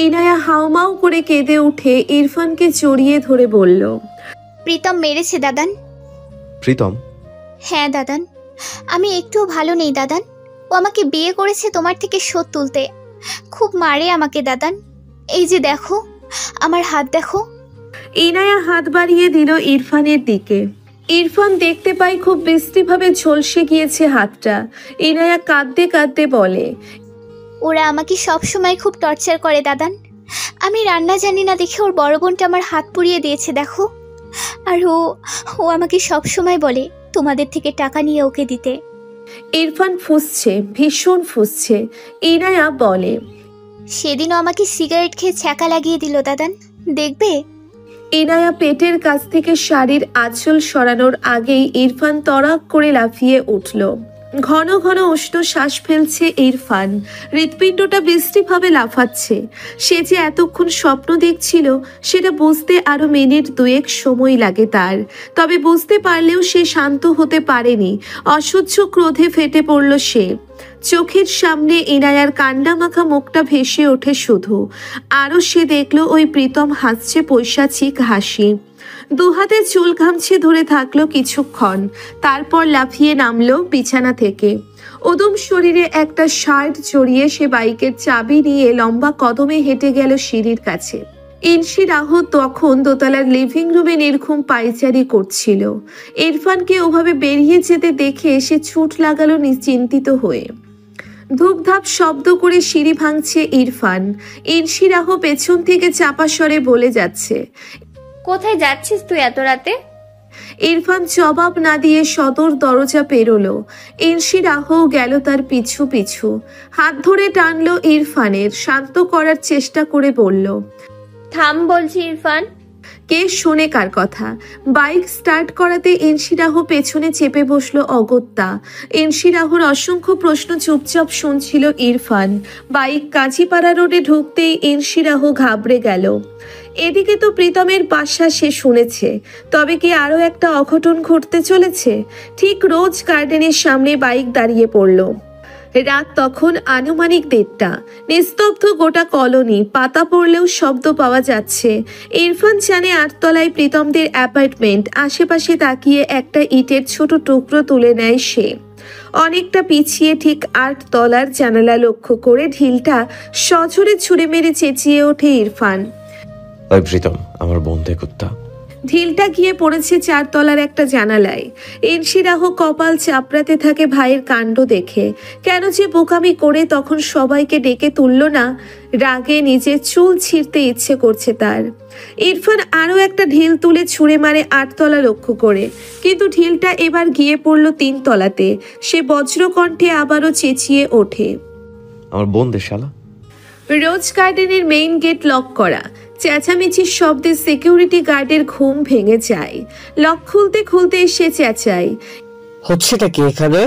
ইনায়া হাউমাউ করে কেঁদে উঠে ইরফানকে জড়িয়ে ধরে বলল, প্রীতম মেরেছে দাদান। প্রীতম? হ্যাঁ দাদান, আমি একটুও ভালো নেই দাদান। ও আমাকে বিয়ে করেছে তোমার থেকে শোধ তুলতে। খুব মারে আমাকে দাদান। এই যে দেখো, আমার হাত দেখো। ইনায়া হাত বাড়িয়ে দিল ইরফানের দিকে। ইরফান দেখতে পায় খুব বিশ্রীভাবে ঝলসে গিয়েছে হাতটা। ইনায়া কাঁদতে কাঁদতে বলে, ওরা আমাকে সব সময় খুব টর্চার করে দাদান। আমি রান্না জানি না দেখে ওর বড় বোনটা আমার হাত পুড়িয়ে দিয়েছে দেখো। আর ও আমাকে সব সময় বলে তোমাদের থেকে টাকা নিয়ে ওকে দিতে। ইরফান ফুঁসছে, ভীষণ ফুঁসছে। ইনায়া বলে, সেদিনও আমাকে সিগারেট খেয়ে ছ্যাঁকা লাগিয়ে দিল দাদান, দেখবে। ইনায়া পেটের কাছ থেকে শাড়ির আঁচল সরানোর আগেই ইরফান তড়াক করে লাফিয়ে উঠল। ঘন ঘন উষ্ণ শ্বাস ফেলছে ইরফান। হৃৎপিণ্ডটা বিশ্রীভাবে লাফাচ্ছে। সে যে এতক্ষণ স্বপ্ন দেখছিল সেটা বুঝতে আরো মিনিট দুয়েক সময় লাগে তার। তবে বুঝতে পারলেও সে শান্ত হতে পারেনি। অসহ্য ক্রোধে ফেটে পড়ল সে। চোখের সামনে ইনায়ার কান্নামাখা মুখটা ভেসে ওঠে শুধু। আরও সে দেখল ওই প্রীতম হাসছে পৈশাচিক হাসি। দুহাতে চুল ঘামছে ধরে থাকলো কিছুক্ষণ, তারপর লাফিয়ে নামলো বিছানা থেকে। উদম শরীরে একটা শার্ট জড়িয়ে সে বাইকের চাবি নিয়ে লম্বা কদমে হেঁটে গেল সিঁড়ির কাছে। ইনসি রাহ তখন দোতলার লিভিং রুমে নির্ঘুম পায়চারি করছিল। ইরফানকে ওভাবে বেরিয়ে যেতে দেখে সে ছুট লাগালো চিন্তিত হয়ে। ধূপধাপ শব্দ করে সিঁড়ি ভাঙছে ইরফান। ইনসি রাহ পেছন থেকে চাপা স্বরে বলে যাচ্ছে, কোথায় যাচ্ছিস তুই এত রাতে? ইরফান জবাব না দিয়ে সদর দরজা পেরোলো। ইনসি রাহও গেল তার পিছু পিছু। হাত ধরে টানলো ইরফানের, শান্ত করার চেষ্টা করে বলল, থাম বলছি ইরফান। কে শোনে কার কথা? বাইক স্টার্ট করাতে ইনসি রাহ পেছনে চেপে বসলো অগত্যা। ইনসি রাহুর অসংখ্য প্রশ্ন চুপচাপ শুনছিল ইরফান। বাইক কাজীপাড়া রোডে ঢুকতেই ইনসি রাহ ঘাবড়ে গেল। এদিকে তো প্রীতমের বাসা সে শুনেছে, তবে কি আরো একটা অঘটন ঘটতে চলেছে? ঠিক রোজ গার্ডেনের সামনে বাইক দাঁড়িয়ে পড়ল। রাত তখন আনুমানিক 1:30। নিস্তব্ধ গোটা কলোনি, পাতা পড়লেও শব্দ পাওয়া যাচ্ছে। ইরফান জানে 8 তলায় প্রীতমদের অ্যাপার্টমেন্ট। আশেপাশে তাকিয়ে একটা ইটের ছোট টুকরো তুলে নেয় সে। অনেকটা পিছিয়ে ঠিক 8 তলার জানালা লক্ষ্য করে ঢিলটা সজোরে ছুঁড়ে মেরে চেঁচিয়ে ওঠে ইরফান, ওই প্রীতম, আমার বন্ধে কুত্তা। ঢিলটা গিয়ে পড়েছে 4 তলার একটা জানালায়। ইনসি রাহ কপাল চাপড়াতে থাকে ভাইয়ের কাণ্ড দেখে। কেন যে বোকামি করে তখন সবাইকে ডেকে তুলল না। রাগে নিজের চুল ছিঁড়তে ইচ্ছে করছে তার। ইরফান আরও একটা ঢিল তুলে ছুঁড়ে মারে 8 তলা লক্ষ্য করে, কিন্তু ঢিলটা এবার গিয়ে পড়ল 3 তলাতে। সে বজ্রকণ্ঠে আবারও চেঁচিয়ে ওঠে, আমার বন্ধে শালা। রোজ গার্ডেনের মেইন গেট লক করা। চেঁচামেচির শব্দে সিকিউরিটি গার্ডের ঘুম ভেঙে যায়। লক খুলতে খুলতে সে চেঁচায়, হচ্ছেটা কি এখানে?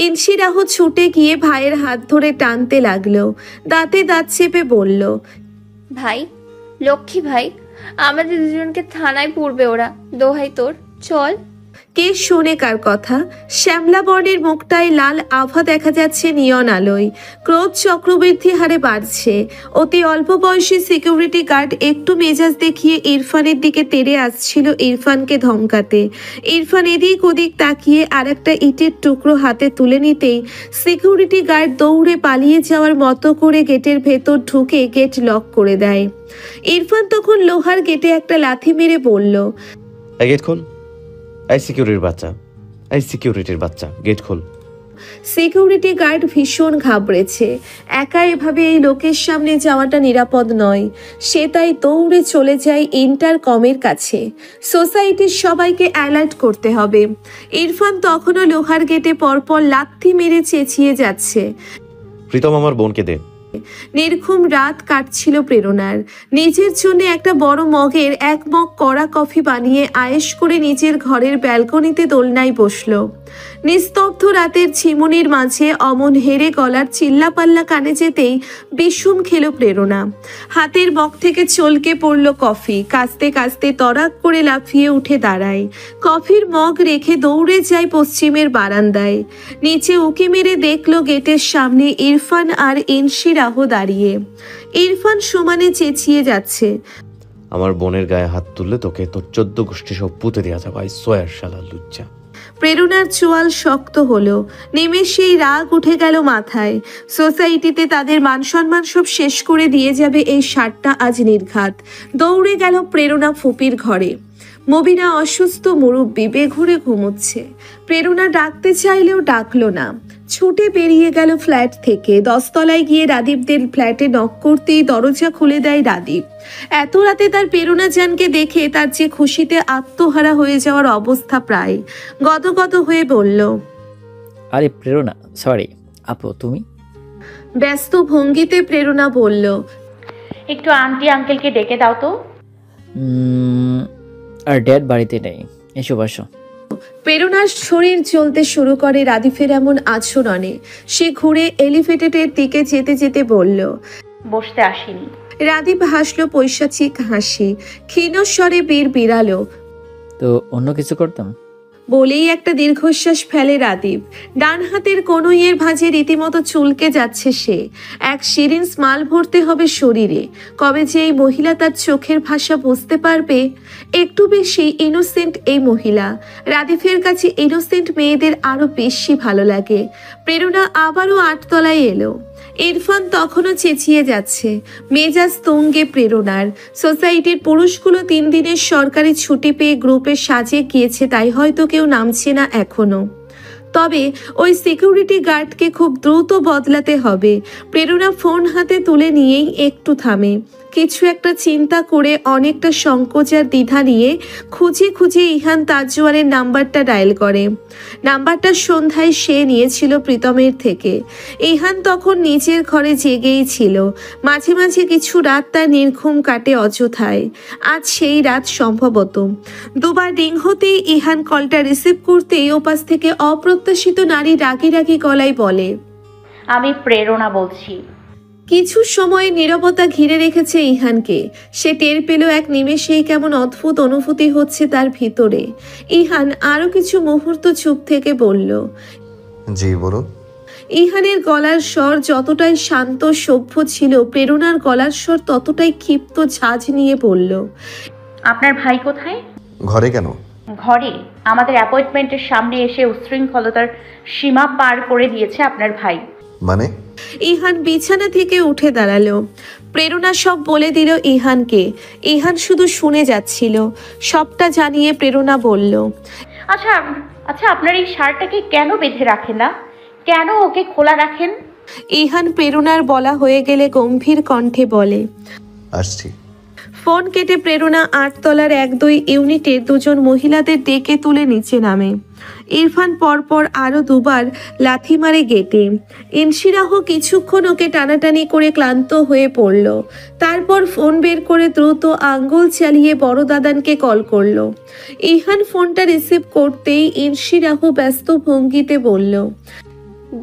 ইনসি রাহ ছুটে গিয়ে ভাইয়ের হাত ধরে টানতে লাগলো। দাঁতে দাঁত চেপে বলল, ভাই, লক্ষ্মী ভাই, আমাদের দুজনকে থানায় পড়বে ওরা। দোহাই তোর, চল। কে শোনে কার কথা? শ্যামলা বর্ণের মুখটায় লাল আভা দেখা যাচ্ছে নিয়ন আলোয়। ক্রোধ চক্রবৃদ্ধি হারে বাড়ছে। অতি অল্প বয়সী সিকিউরিটি গার্ড একটু মেজাজ দেখিয়ে ইরফানের দিকে তেড়ে আসছিল ইরফানকে ধমকাতে। ইরফান এদিক ওদিক তাকিয়ে আর একটা ইটের টুকরো হাতে তুলে নিতেই সিকিউরিটি গার্ড দৌড়ে পালিয়ে যাওয়ার মতো করে গেটের ভেতর ঢুকে গেট লক করে দেয়। ইরফান তখন লোহার গেটে একটা লাথি মেরে বলল, গেট খোল। এই সিকিউরিটির বাচ্চা, গেট খোল। সিকিউরিটি গার্ড ভীষণ ঘাবড়েছে। একা এভাবে এই লোকের সামনে যাওয়াটা নিরাপদ নয়। সে তাই দৌড়ে চলে যায় ইন্টারকমের কাছে। সোসাইটির সবাইকে অ্যালার্ট করতে হবে। ইরফান তখনও লোহার গেটে পরপর লাথি মেরে চেঁচিয়ে যাচ্ছে, প্রীতম, আমার বোনকে দে। নির্ঘুম রাত কাটছিল প্রেরণার। নিজের জন্য একটা বড় মগের 1 মগ কড়া কফি বানিয়ে আয়েশ করে নিজের ঘরের ব্যালকনিতে দোলনায় বসল। নিস্তব্ধ রাতের ঝিমুনির মাঝে অমন হেরে গলার চিল্লাপাল্লা কানে যেতেই বিষুম খেল প্রেরণা। হাতের মগ থেকে চলকে পড়ল কফি। কাস্তে কাস্তে তরাক করে লাফিয়ে উঠে দাঁড়ায়। কফির মগ রেখে দৌড়ে যায় পশ্চিমের বারান্দায়। নিচে উকি মেরে দেখল গেটের সামনে ইরফান আর ইনসি ইনশিরাহ দাঁড়িয়ে। ইরফান সমানে চেঁচিয়ে যাচ্ছে, আমার বোনের গায়ে হাত তুললে তোকে তোর 14 গোষ্ঠী সব পুঁতে দেওয়া যাবে। আই সোয়ার শালা লুচ্চা। প্রেরণার চোয়াল শক্ত হলো, নিমেষেই রাগ উঠে গেল মাথায়। সোসাইটিতে তাদের মান সম্মান সব শেষ করে দিয়ে যাবে এই সারটা আজ নির্ঘাত। দৌড়ে গেল প্রেরণা ফুপির ঘরে। মবিনা অসুস্থ মুরব্বি বেঘুরে ঘুমোচ্ছে। প্রেরণা ডাকতে চাইলেও ডাকলো না, ছুটে বেরিয়ে গেল ফ্ল্যাট থেকে। 10 তলায় গিয়ে রাদীপদের ফ্ল্যাটে নক করতেই দরজা খুলে দেয় রাদীপ। এত রাতে তার প্রেরণা জানকে দেখে তার যে খুশিতে আত্মহারা হয়ে যাওয়ার অবস্থা, প্রায় গদগদ হয়ে বলল, আরে প্রেরণা, সরি আপু, তুমি? ব্যস্ত ভঙ্গিতে প্রেরণা বলল, একটু আন্টি আঙ্কেলকে ডেকে দাও তো। আর ড্যাড বাড়িতে নেই, এসো বসো। প্রেরণার শরীর চলতে শুরু করে রাদীপের এমন আচরণে। সে ঘুরে এলিভেটেডের দিকে যেতে যেতে বলল, বসতে আসিনি। রাদীপ হাসলো পৈশাচিক হাসি, ক্ষীণস্বরে বিড়ালো। তো অন্য কিছু করতাম। বলেই একটা দীর্ঘশ্বাস ফেলে রাদীপ। ডান হাতের কনুইয়ের ভাঁজে রীতিমতো চুলকে যাচ্ছে সে। এক শিরিন স্মাইল ভরতে হবে শরীরে। কবে যে এই মহিলা তার চোখের ভাষা বুঝতে পারবে। একটু বেশি ইনোসেন্ট এই মহিলা। রাদীপের কাছে ইনোসেন্ট মেয়েদের আরো বেশি ভালো লাগে। প্রেরণা আবারও 8 তলায় এলো। ইরফান তখনও চেঁচিয়ে যাচ্ছে। মেজাজ তুঙ্গে প্রেরণার। সোসাইটির পুরুষগুলো 3 দিনের সরকারি ছুটি পেয়ে গ্রুপে সাজে গিয়েছে, তাই হয়তো কেউ নামছে না এখনো। তবে ওই সিকিউরিটি গার্ডকে খুব দ্রুত বদলাতে হবে। প্রেরণা ফোন হাতে তুলে নিয়েই একটু থামে। কিছু একটা চিন্তা করে অনেকটা সংকোচ আর দ্বিধা নিয়ে খুঁজে খুঁজে ইহান তাজওয়ারের নাম্বারটা ডায়াল করে। নাম্বারটা সন্ধ্যায় সে নিয়েছিল প্রীতমের থেকে। ইহান তখন নিজের ঘরে জেগেই ছিল। মাঝে মাঝে কিছু রাত তার নির্ঘুম কাটে অযথায়। আজ সেই রাত সম্ভবত। দুবার রিং হতেই ইহান কলটা রিসিভ করতেই ওপাশ থেকে অপ্রত্যাশিত নারী রাগি রাগি গলায় বলে, আমি প্রেরণা বলছি। কিছু সময় নীরবতা ঘিরে রেখেছে ইহানকে। সে টের পেল এক নিমেষেই কেমন অদ্ভুত অনুভূতি হচ্ছে তার ভিতরে। ইহান আরো কিছু মুহূর্ত চুপ থেকে বলল, জি বলুন। ইহানের গলার স্বর যতটাই শান্ত সভ্য ছিল, প্রেরণার গলার স্বর ততটাই ক্ষিপ্ত ঝাঁজ নিয়ে বলল, আপনার ভাই কোথায়? ঘরে কেন? ঘরে আমাদের অ্যাপয়েন্টমেন্টের সামনে এসে উচ্ছৃঙ্খলতার সীমা পার করে দিয়েছে আপনার ভাই। মানে? ইহান বিছানা থেকে উঠে দাঁড়ালো। প্রেরণা সব বলে দিল ইহানকে। ইহান শুধু শুনে যাচ্ছিল। সবটা জানিয়ে প্রেরণা বলল, আচ্ছা আচ্ছা, আপনার এই শার্টটাকে কেন বেঁধে রাখেন না? কেন ওকে খোলা রাখেন? ইহান প্রেরণার বলা হয়ে গেলে গম্ভীর কণ্ঠে বলে, আসছি। ফোন কেটে প্রেরণা 8 তলার 1-2 ইউনিটের 2জন মহিলাদের ডেকে তুলে নিচে নামে। ইরফান পরপর আরো 2বার লাথি মারে গেটে। ইনশিরাহ কিছুক্ষণ ওকে টানাটানি করে ক্লান্ত হয়ে পড়ল। তারপর ফোন বের করে দ্রুত আঙ্গুল চালিয়ে বড় দাদানকে কল করলো। ইহান ফোনটা রিসিভ করতেই ইনশিরাহ ব্যস্ত ভঙ্গিতে বলল,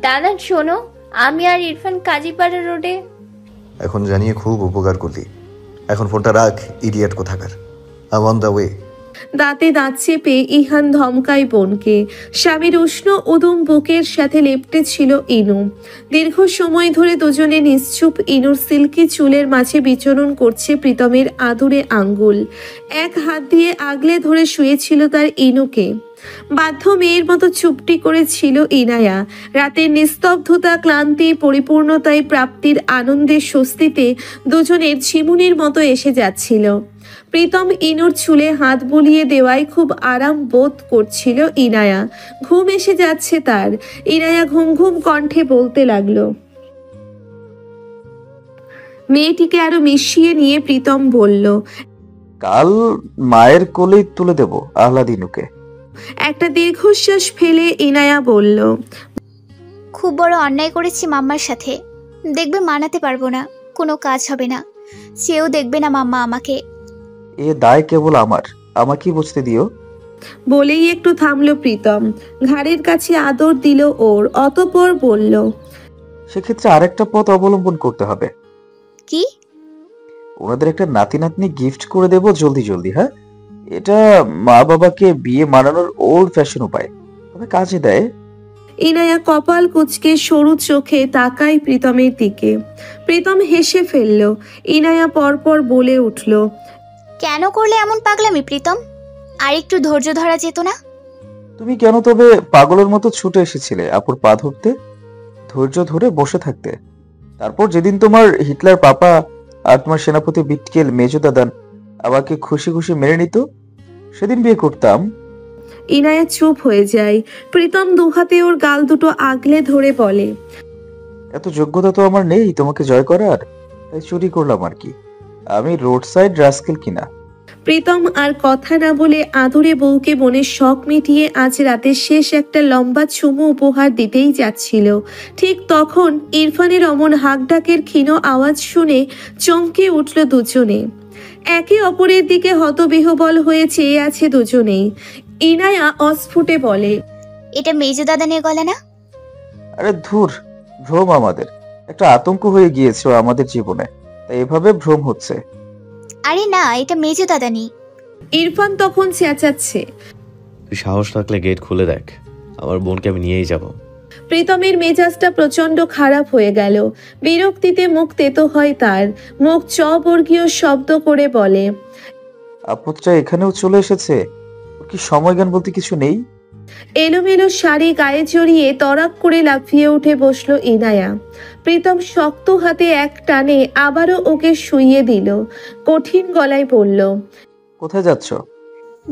দাদা শোনো, আমি আর ইরফান কাজীপাড়া রোডে। এখন জানিয়ে খুব উপকার করলি। এখন ফোনটা রাখ, ইডিয়েট কোথাকার। I on the way. দাঁতে দাঁত চেপে ইহান ধমকায় বোনকে। স্বামীর উষ্ণ উদুম বুকের সাথে লেপ্টে ছিল ইনু। দীর্ঘ সময় ধরে দুজনে নিশ্চুপ। ইনুর সিল্কি চুলের মাঝে বিচরণ করছে প্রীতমের আদুরে আঙ্গুল। এক হাত দিয়ে আগলে ধরে শুয়েছিল তার ইনুকে। বাধ্য মেয়ের মতো চুপটি করেছিল ইনায়া। রাতের নিস্তব্ধতা, ক্লান্তি, পরিপূর্ণতায় প্রাপ্তির আনন্দের স্বস্তিতে দুজনের ঝিমুনির মতো এসে যাচ্ছিল। প্রীতম ইনুর চুলে হাত বুলিয়ে দেওয়ায় খুব আরাম বোধ করছিল ইনায়া। ঘুম এসে যাচ্ছে তার। ইনায়া ঘুম ঘুম কণ্ঠে বলতে লাগলো। মেয়েটিকে আরো মিশিয়ে নিয়ে প্রীতম বলল, কাল মায়ের কোলেই তুলে দেব আহ্লাদিনুকে। একটা দীর্ঘশ্বাস ফেলে ইনায়া বলল, খুব বড় অন্যায় করেছি মাম্মার সাথে। দেখবে মানাতে পারবো না, কোনো কাজ হবে না। সেও দেখবে না মাম্মা আমাকে। এ দায় কেবল আমার, আমাকেই বুঝতে দিও। বলেই একটু থামলো প্রীতম। ঘাড়ের কাছে আদর দিল ওর। অতঃপর বলল, সেক্ষেত্রে আরেকটা পথ অবলম্বন করতে হবে। কি? ওনাদের একটা নাতি নাতনি গিফট করে দেব জলদি জলদি। হ্যাঁ, এটা মা বাবাকে বিয়ে মানানোর ওল্ড ফ্যাশন উপায়, তবে কাজে দেয়। ইনায়া কপাল কুঁচকে সরু চোখে তাকায় প্রীতমের দিকে। প্রীতম হেসে ফেলল। ইনায়া পরপর বলে উঠল, কেন করলে এমন পাগলামি প্রীতম? আর একটু ধৈর্য ধরা যেত না? তুমি কেন তবে পাগলের মতো ছুটে এসেছিলে আপুর পা ধরতে, ধৈর্য ধরে বসে থাকতে? তারপর যেদিন তোমার হিটলার পাপা আর তোমার সেনাপতি বিটকেল মেজো দাদান আমাকে খুশি খুশি মেনে নিত, সেদিন বিয়ে করতাম। ইনায়া চুপ হয়ে যায়। প্রীতম দুহাতে ওর গাল দুটো আগলে ধরে বলে, এত যোগ্যতা তো আমার নেই তোমাকে জয় করার, তাই চুরি করলাম আর কি। আমি রোড সাইড রাস্কেল কিনা। প্রীতম আর কথা না বলে আদুরে বউকে মনের শখ মিটিয়ে আজ রাতে শেষ একটা লম্বা চুমু উপহার দিতেই যাচ্ছিল। ঠিক তখন ইরফানের অমন হাঁকডাকের ক্ষীণ আওয়াজ শুনে চমকে উঠল দুজনে। একে অপরের দিকে হতবিহ্বল হয়ে চেয়ে আছে দুজনেই। ইনায়া অস্ফুটে বলে, এটা মেজো দাদানের গলা না? আরে ধুর, ভ্রম আমাদের। একটা আতঙ্ক হয়ে গিয়েছে আমাদের জীবনে, তাই এভাবে ভ্রম হচ্ছে। আরে না, এটা মেজো দাদানি। ইরফান তখন চেঁচাচ্ছে, তুই সাহস থাকলে গেট খুলে দেখ, আমার বোনকে আমি নিয়েই যাব। প্রীতমের মেজাজটা প্রচন্ড খারাপ হয়ে গেল। বিরক্তিতে মুখ তেতো হয় তার। মুখ চবর্গীয় শব্দ করে বলে, আপদটা এখানেও চলে এসেছে। ওর কি সময় জ্ঞান বলতে কিছু নেই? এলোমেলো শাড়ি গায়ে জড়িয়ে তড়াক করে লাফিয়ে উঠে বসলো ইনায়া। প্রীতম শক্ত হাতে এক টানে আবারও ওকে শুইয়ে দিল। কঠিন গলায় বলল, কোথায় যাচ্ছ?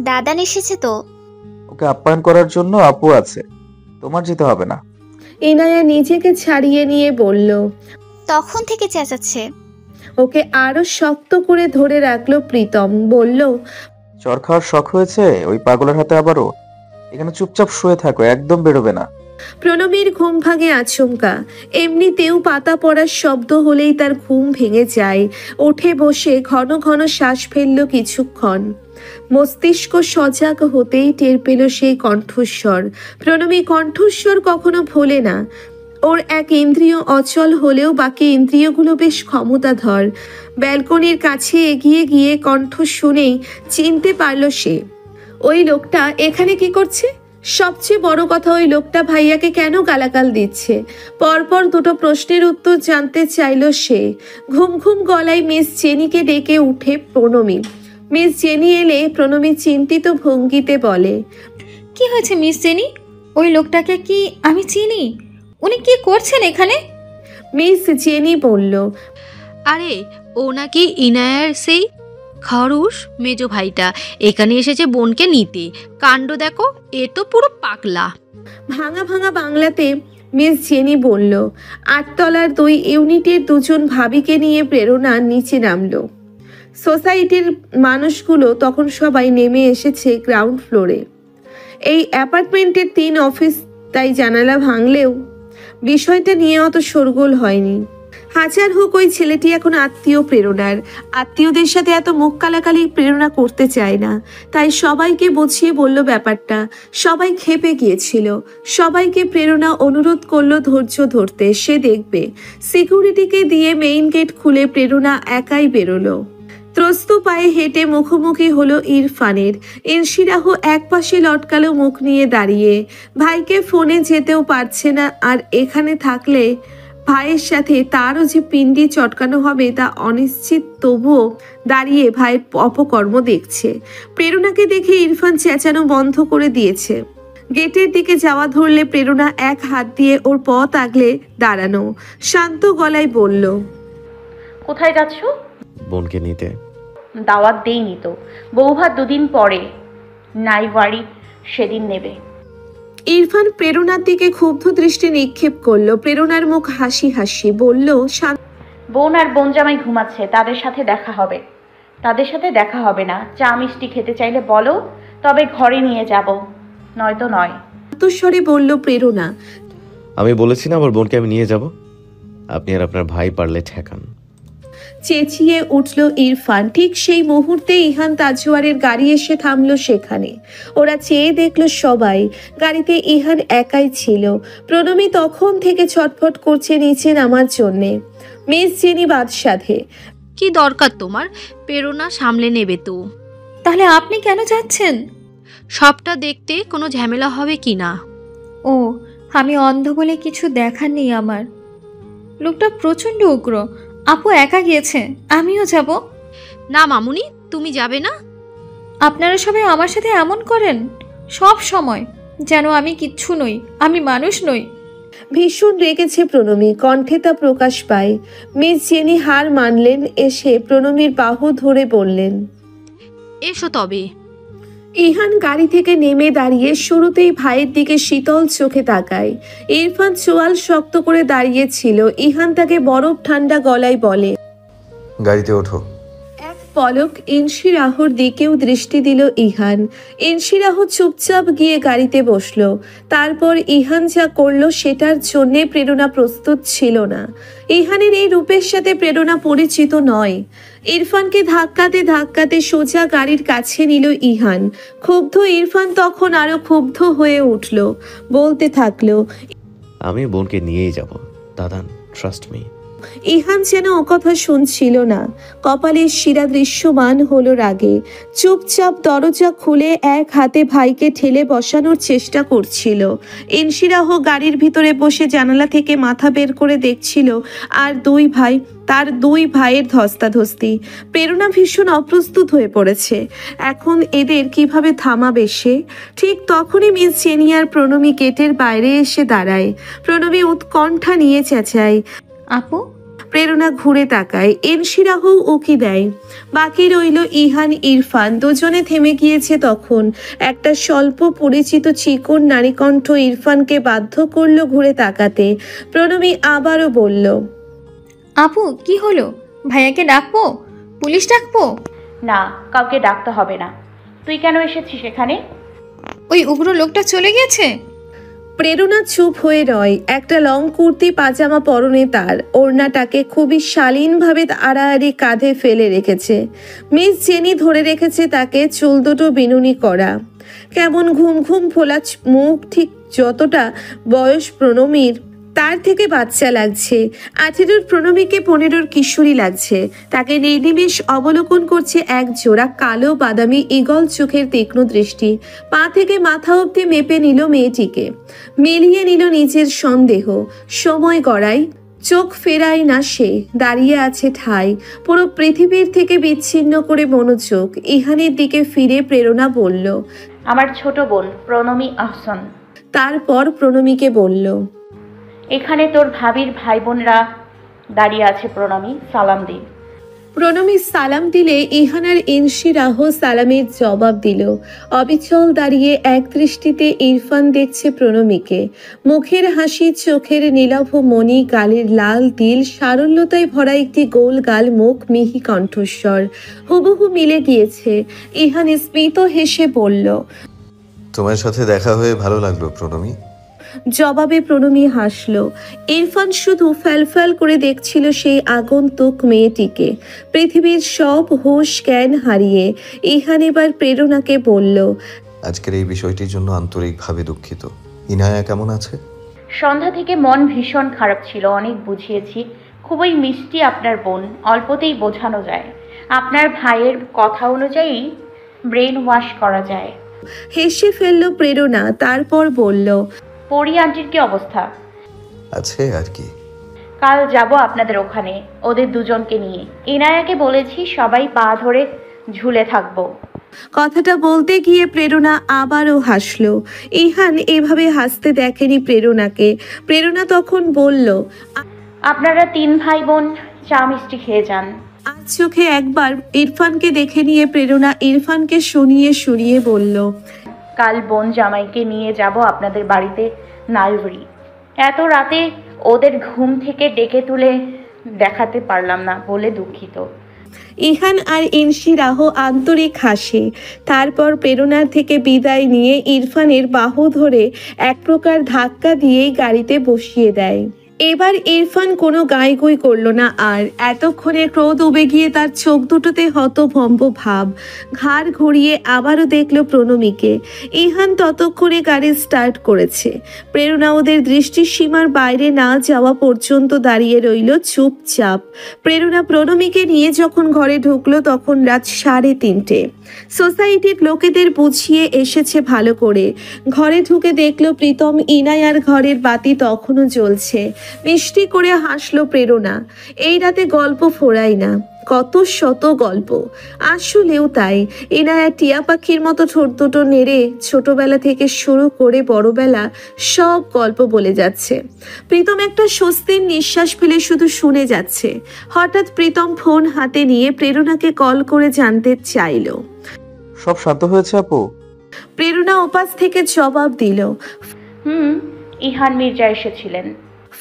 দাদান এসেছে তো। ওকে আপ্যায়ন করার জন্য আপু আছে, তোমার যেতে হবে না। ইনায়া নিজেকে ছাড়িয়ে নিয়ে বলল। তখন থেকে চেঁচাচ্ছে। ওকে আরো শক্ত করে ধরে রাখলো প্রীতম। বলল, চর খাওয়ার শখ হয়েছে ওই পাগলের হাতে আবারও? এখানে চুপচাপ শুয়ে থাকো, একদম বেরোবে না। প্রণবীর ঘুম ভাঙে আচমকা। এমনিতেও পাতা পড়ার শব্দ হলেই তার ঘুম ভেঙে যায়। উঠে বসে ঘন ঘন শ্বাস ফেলল কিছুক্ষণ। মস্তিষ্ক সজাগ হতেই টের পেল সেই কণ্ঠস্বর। প্রণবী কণ্ঠস্বর কখনো ভোলে না। ওর এক ইন্দ্রিয় অচল হলেও বাকি ইন্দ্রিয়গুলো বেশ ক্ষমতাধর। ব্যালকনির কাছে এগিয়ে গিয়ে কণ্ঠ শুনেই চিনতে পারল সে। ওই লোকটা এখানে কি করছে? সবচেয়ে বড় কথা, ওই লোকটা ভাইয়াকে কেন গালাগাল দিচ্ছে? পরপর দুটো প্রশ্নের উত্তর জানতে চাইল সে। ঘুম ঘুম গলায় মিস জেনিকে ডেকে উঠে প্রণবী। মিস জেনি এলে প্রণবী চিন্তিত ভঙ্গিতে বলে, কি হয়েছে মিস জেনি? ওই লোকটাকে কি আমি চিনি? উনি কি করছেন এখানে? মিস জেনি বলল, আরে ও নাকি ইনায়ার সেই খরুশ মেজো ভাইটা, এখানে এসেছে বোনকে নিতে। কাণ্ড দেখো, এ তো পুরো পাগলা। ভাঙা ভাঙা বাংলাতে মিস জেনি বলল। 8 তলার 2 ইউনিটের দুজন ভাবিকে নিয়ে প্রেরণা নিচে নামলো। সোসাইটির মানুষগুলো তখন সবাই নেমে এসেছে গ্রাউন্ড ফ্লোরে। এই অ্যাপার্টমেন্টের 3 অফিস, তাই জানালা ভাঙলেও বিষয়টা নিয়ে অত শোরগোল হয়নি। হাজার হোক ওই ছেলেটি এখন আত্মীয় প্রেরণার। আত্মীয়দের সাথে এত মুখ কালাকালি প্রেরণা করতে চায় না। তাই সবাইকে বুঝিয়ে বলল ব্যাপারটা। সবাই ক্ষেপে গিয়েছিল। সবাইকে প্রেরণা অনুরোধ করলো ধৈর্য ধরতে, সে দেখবে। সিকিউরিটিকে দিয়ে মেইন গেট খুলে প্রেরণা একাই বেরোলো। ত্রস্ত পায়ে হেঁটে মুখোমুখি হলো ইরফানের। ইনশিরাহ একপাশে লটকালো মুখ নিয়ে দাঁড়িয়ে। ভাইকে ফোনে যেতেও পারছে না, আর এখানে থাকলে ভাইয়ের সাথে তারও যে পিণ্ডি চটকানো হবে তা অনিশ্চিত। তবুও দাঁড়িয়ে ভাইয়ের অপকর্ম দেখছে। প্রেরণাকে দেখে ইরফান চেঁচানো বন্ধ করে দিয়েছে। গেটের দিকে যাওয়া ধরলে প্রেরণা এক হাত দিয়ে ওর পথ আগলে দাঁড়ানো। শান্ত গলায় বলল, কোথায় যাচ্ছ? বোনকে নিতে। দাওয়াত দেইনি তো। বৌভাত 2 দিন পরে, নাই বাড়ি সেদিন নেবে। ইরফান প্রেরণার দিকে ক্ষুব্ধ দৃষ্টি নিক্ষেপ করলো। প্রেরণার মুখ হাসি হাসি বলল, বোন আর বোন জামাই ঘুমাচ্ছে, তাদের সাথে দেখা হবে। তাদের সাথে দেখা হবে না। চা মিষ্টি খেতে চাইলে বলো, তবে ঘরে নিয়ে যাব, নয়তো নয়। স্বরে বলল প্রেরণা। আমি বলেছি না আমার বোনকে আমি নিয়ে যাব। আপনি আর আপনার ভাই পারলে ঠেকান। চেঁচিয়ে উঠল ইরফান। ঠিক সেই মুহূর্তে ইহান তাজওয়ারের গাড়ি এসে থামলো সেখানে। ওরা চেয়ে দেখলো সবাই। গাড়িতে ইহান একাই ছিল। প্রণবী তখন থেকে ছটফট করছে নিচে নামার জন্যে। মিস জেনি বাদসাধে, কি দরকার তোমার? প্রেরণা সামলে নেবে তো। তাহলে আপনি কেন যাচ্ছেন? সবটা দেখতে কোনো ঝামেলা হবে কি না। ও আমি অন্ধ বলে কিছু দেখার নেই আমার। লোকটা প্রচণ্ড উগ্র। আপু একা গিয়েছে, আমিও যাব। না মামুনি, তুমি যাবে না? আপনারা সবাই আমার সাথে এমন করেন সব সময়, যেন আমি কিচ্ছু নই, আমি মানুষ নই। ভীষণ রেগেছে প্রণমী, কণ্ঠে তা প্রকাশ পায়। মিস জেনি হার মানলেন, এসে প্রণমীর বাহু ধরে বললেন, এসো তবে। ইহান গাড়ি থেকে নেমে দাঁড়িয়ে শুরুতেই ভাইয়ের দিকে শীতল চোখে তাকায়। ইরফান চোয়াল শক্ত করে দাঁড়িয়েছিল। ইহান তাকে বরফ ঠান্ডা গলায় বলে, গাড়িতে ওঠো। এক পলক ইনশিরাহর দিকেও দৃষ্টি দিল ইহান। ইনশিরাহ চুপচাপ গিয়ে গাড়িতে বসলো। তারপর ইহান যা করলো সেটার জন্যে প্রেরণা প্রস্তুত ছিল না। ইহানের এই রূপের সাথে প্রেরণা পরিচিত নয়। ইরফানকে ধাক্কাতে ধাক্কাতে সোজা গাড়ির কাছে নিল ইহান। ক্ষুব্ধ ইরফান তখন আরো ক্ষুব্ধ হয়ে উঠল, বলতে থাকলো, আমি বোনকে নিয়েই যাব দাদান, ট্রাস্ট মি। ইহান যেন ও কথা শুনছিল না। কপালের শিরা দৃশ্যমান হলো রাগে। চুপচাপ দরজা খুলে এক হাতে ভাইকে ঠেলে বসানোর চেষ্টা করছিল। ইনশিরাহ গাড়ির ভিতরে বসে জানালা থেকে মাথা বের করে দেখছিল আর তার দুই ভাইয়ের ধস্তাধস্তি। প্রেরণা ভীষণ অপ্রস্তুত হয়ে পড়েছে। এখন এদের কিভাবে থামাবে সে? ঠিক তখনই মিস জেনি আর প্রণমী গেটের বাইরে এসে দাঁড়ায়। প্রণমী উৎকণ্ঠা নিয়ে চেঁচায়, আপু। প্রেরণা ঘুরে তাকায়। ইনশিরাহ উকি দেয়। বাকি রইল ইহান, ইরফান। দুজনে থেমে গিয়েছে তখন। একটা স্বল্প পরিচিত চিকন নারীকণ্ঠ ইরফানকে বাধ্য করলো ঘুরে তাকাতে। প্রণমী আবারও বলল, আপু কি হলো? ভাইয়াকে ডাকবো? পুলিশ ডাকবো? না, কাউকে ডাকতে হবে না। তুই কেন এসেছিস এখানে? ওই উগ্র লোকটা চলে গেছে। প্রেরণা চুপ হয়ে রয়। একটা লং কুর্তি পাজামা পরনে তার। ওড়নাটাকে খুবই শালীনভাবে আড়াআড়ি কাঁধে ফেলে রেখেছে। মিস জেনি ধরে রেখেছে তাকে, চুল দুটো বিনুনি করা, কেমন ঘুম ঘুম ফোলা মুখ, ঠিক যতটা বয়স প্রণমীর তার থেকে বাচ্চা লাগছে। 18 প্রণমীকে 15 কিশোরী লাগছে। তাকে নির্নিমেষ অবলোকন করছে এক জোড়া কালো বাদামি ঈগল চোখের তীক্ষ্ণ দৃষ্টি। পা থেকে মাথা অবধি মেপে নিল মেয়েটিকে, মিলিয়ে নিল নিজের সন্দেহ। সময় গড়ায়, চোখ ফেরায় না সে, দাঁড়িয়ে আছে ঠায়। পুরো পৃথিবীর থেকে বিচ্ছিন্ন করে মনোযোগ ইহানের দিকে ফিরে প্রেরণা বলল, আমার ছোট বোন প্রণমী আহসান। তারপর প্রণমীকে বলল, এখানে তোর ভাবির ভাই বোনরা দাঁড়িয়ে আছে, প্রণমী সালাম দে। প্রণমী সালাম দিলে ইহান আর ইনশিরাহ সালামের জবাব দিল। অবিচল দাঁড়িয়ে এক দৃষ্টিতে ইরফান দেখছে প্রণমীকে। মুখের হাসি, চোখের নীলাভ মণি, গালের লাল তিল, সারল্যতায় ভরা একটি গোল গাল, মুখ, মিহি কণ্ঠস্বর হুবহু মিলে গিয়েছে। ইহান স্মিত হেসে বলল, তোমার সাথে দেখা হয়ে ভালো লাগলো প্রণমী। জবাবে প্রণমী হাসল। ইরফান শুধু ফ্যালফ্যাল করে দেখছিল সেই আগন্তুক মেয়েটিকে। পৃথিবীর সব হুঁশ জ্ঞান হারিয়ে ইহান এবার প্রেরণাকে বলল, আজকের এই বিষয়টির জন্য আন্তরিকভাবে দুঃখিত। ইনায়া কেমন আছে? সন্ধ্যা থেকে মন ভীষণ খারাপ ছিল, অনেক বুঝিয়েছি। খুবই মিষ্টি আপনার বোন, অল্পতেই বোঝানো যায়। আপনার ভাইয়ের কথা অনুযায়ী ব্রেন ওয়াশ করা যায়। হেসে ফেলল প্রেরণা, তারপর বলল, পরি আন্টির কি অবস্থা? আছে আর কি। কাল যাব আপনাদের ওখানে, ওদের দুজনকে নিয়ে। ইনায়াকে বলেছি সবাই পা ধরে ঝুলে থাকবো। কথাটা বলতে গিয়ে প্রেরণা আবারও হাসল। ইহান এভাবে হাসতে দেখেনি প্রেরণাকে। প্রেরণা তখন বলল, আপনারা 3 ভাই বোন চা মিষ্টি খেয়ে যান। আজ চোখে একবার ইরফানকে দেখে নিয়ে প্রেরণা ইরফানকে শুনিয়ে বলল, কাল বোন জামাইকে নিয়ে যাব আপনাদের বাড়িতে নাইভরি। এত রাতে ওদের ঘুম থেকে ডেকে তুলে দেখাতে পারলাম না বলে দুঃখিত। ইহান আর ইনশিরাহ আন্তরিক হাসে। তারপর প্রেরণার থেকে বিদায় নিয়ে ইরফানের বাহু ধরে এক প্রকার ধাক্কা দিয়েই গাড়িতে বসিয়ে দেয়। এবার ইরফান কোনো গাইগুই করল না আর। এতক্ষণে ক্রোধ উবে গিয়ে তার চোখ দুটোতে হতভম্ব ভাব। ঘাড় ঘুরিয়ে আবারও দেখল প্রণমীকে। ইহান ততক্ষণে গাড়ি স্টার্ট করেছে। প্রেরণা ওদের দৃষ্টির সীমার বাইরে না যাওয়া পর্যন্ত দাঁড়িয়ে রইল চুপচাপ। প্রেরণা প্রণমীকে নিয়ে যখন ঘরে ঢুকলো তখন রাত 3:30। সোসাইটির লোকেদের বুঝিয়ে এসেছে ভালো করে। ঘরে ঢুকে দেখলো প্রীতম ইনায়ার ঘরের বাতি তখনও জ্বলছে। মিষ্টি করে হাসলো প্রেরণা। এই রাতে গল্প ফোরাই না, কত শত গল্প। আসলেও তাই, ইনায়া টিয়া পাখির মতো ঠোঁট দুটো নেড়ে ছোটবেলা থেকে শুরু করে বড়বেলা সব গল্প বলে যাচ্ছে। প্রীতম একটা স্বস্তির নিঃশ্বাস ফেলে শুধু শুনে যাচ্ছে। হঠাৎ প্রীতম ফোন হাতে নিয়ে প্রেরণাকে কল করে জানতে চাইল। সব শান্ত হয়েছে আপু? প্রেরণা ওপাশ থেকে জবাব দিল। ইহান মির্জা এসেছিলেন।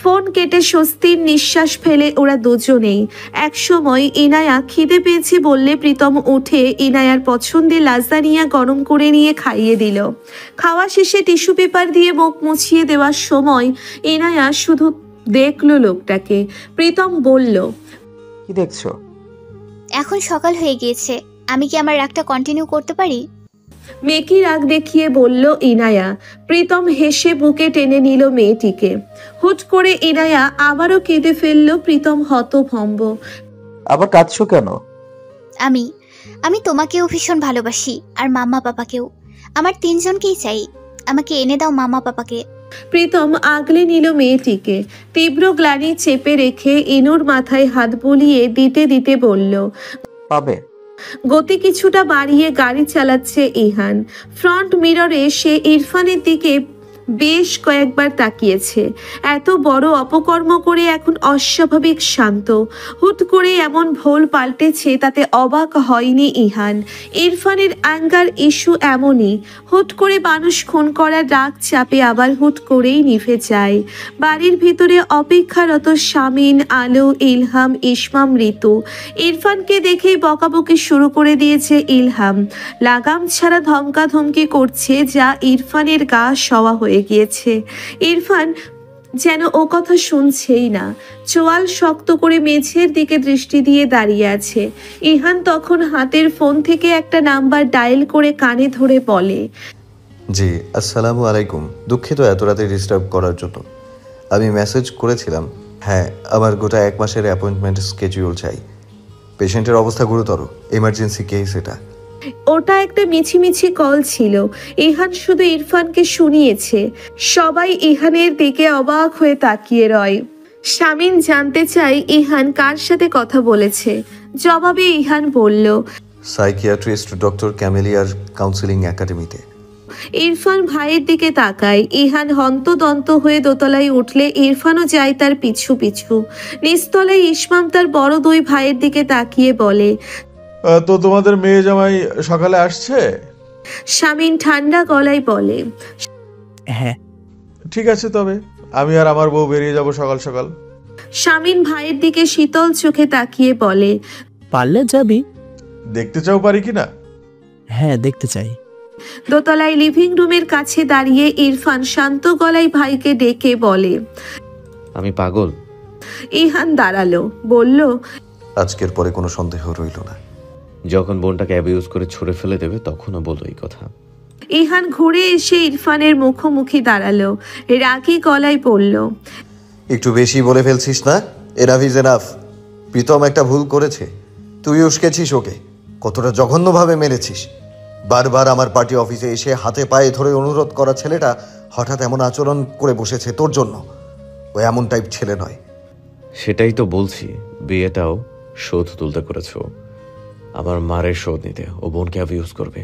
ফোন কেটে স্বস্তির নিঃশ্বাস ফেলে ওরা দুজনেই। একসময় ইনায়া খিদে পেয়েছে বললে প্রীতম উঠে ইনায়ার পছন্দের লাজানিয়া গরম করে নিয়ে খাইয়ে দিল। খাওয়া শেষে টিস্যু পেপার দিয়ে মুখ মুছিয়ে দেওয়ার সময় ইনায়া শুধু দেখলো লোকটাকে। প্রীতম বলল, কি দেখছো? এখন সকাল হয়ে গিয়েছে, আমি কি আমার রাগটা কন্টিনিউ করতে পারি? মেকি রাগ দেখিয়ে বলল ইনায়া। প্রীতম হেসে বুকে টেনে নিল মেয়েটিকে। হুট করে ইনায়া আবারও কেঁদে ফেলল। প্রীতম হতভম্ব। আবার কাঁদছো কেন? আমি তোমাকেও ভীষণ ভালোবাসি, আর মাম্মা পাপাকেও। আমার তিনজনকেই চাই। আমাকে এনে দাও মাম্মা পাপাকে। প্রীতম আগলে নিল মেয়েটিকে। তীব্র গ্লানি চেপে রেখে ইনুর মাথায় হাত বুলিয়ে দিতে দিতে বলল, পাবে। গতি কিছুটা বাড়িয়ে গাড়ি চালাচ্ছে ইহান। ফ্রন্ট মিররে সে ইরফানের দিকে বেশ কয়েকবার তাকিয়েছে। এত বড় অপকর্ম করে এখন অস্বাভাবিক শান্ত। হুট করে এমন ভোল পাল্টেছে, তাতে অবাক হয়নি ইহান। ইরফানের অ্যাঙ্গার ইস্যু এমনই, হুট করে মানুষ খুন করার রাগ চাপে আবার হুট করেই নিভে যায়। বাড়ির ভিতরে অপেক্ষারত শামিন, আলো, ইলহাম, ইসমাম, ঋতু। ইরফানকে দেখেই বকাবকি শুরু করে দিয়েছে ইলহাম। লাগাম ছাড়া ধমকাধমকি করছে, যা ইরফানের গা সওয়া হয়ে গিয়েছে। ইরফান যেন ও কথা শুনছেই না। চোয়াল শক্ত করে মেঝের দিকে দৃষ্টি দিয়ে দাঁড়িয়ে আছে। ইহান তখন হাতের ফোন থেকে একটা নাম্বার ডায়াল করে কানে ধরে বলে, জি আসসালামু আলাইকুম। দুঃখিত এত রাতে ডিস্টার্ব করার জন্য। আমি মেসেজ করেছিলাম। হ্যাঁ, আমার গোটা 1 মাসের অ্যাপয়েন্টমেন্ট স্কেডিউল চাই। পেশেন্টের অবস্থা গুরুতর, এমার্জেন্সি কেস এটা। ওটা একটা মিছিমিছি কল ছিল। ইহান শুধু ইরফানকে শুনিয়েছে। সবাই ইহানের দিকে অবাক হয়ে তাকিয়ে রয়। শামিন জানতে চাই ইহান কার সাথে কথা বলেছে। জবাবে ইহান বলল, সাইকিয়াট্রিস্ট ডক্টর ক্যামেলিয়ার কাউন্সিলিং একাডেমিতে। ইরফান ভাইয়ের দিকে তাকায়। ইহান হন্তদন্ত হয়ে দোতলায় উঠলে ইরফানও যায় তার পিছু পিছু। নিচতলায় ইসমাম তার বড় 2 ভাইয়ের দিকে তাকিয়ে বলে, তো তোমাদের মেয়ে জামাই সকালে আসছে? শামিন ঠান্ডা গলায় বলে, হ্যাঁ। ঠিক আছে, তবে আমি আর আমার বউ বেরিয়ে যাব সকাল সকাল। শামিন ভাইয়ের দিকে শীতল চোখে তাকিয়ে বলে, পারলে যাবি। দেখতে চাও পারি কিনা? হ্যাঁ, দেখতে চাই। দোতলায় লিভিং রুমের কাছে দাঁড়িয়ে ইরফান শান্ত গলায় ভাইকে ডেকে বলে, আমি পাগল। ইহান দাঁড়ালো, বলল, আজকের পরে কোনো সন্দেহ রইল না। যখন বোনটাকে অ্যাবিউজ করে ছুঁড়ে ফেলে দেবে তখনও বলো এই কথা। ইহান ঘুরে এসে ইরফানের মুখোমুখি দাঁড়ালো। রাগী গলায় বলল, একটু বেশি বলে ফেলছিস না? Enough is enough. প্রীতম একটা ভুল করেছে, তুই উস্কেছিস ওকে। কতটা জঘন্যভাবে মেরেছিস। বারবার আমার পার্টি অফিসে এসে হাতে পায়ে ধরে অনুরোধ করা ছেলেটা হঠাৎ এমন আচরণ করে বসেছে তোর জন্য। ও এমন টাইপ ছেলে নয়। সেটাই তো বলছি, বিয়েটাও শোধ তুলতে করেছো। আমার মারের শোধ নিতে ও বোনকে অ্যাবিউজ করবে?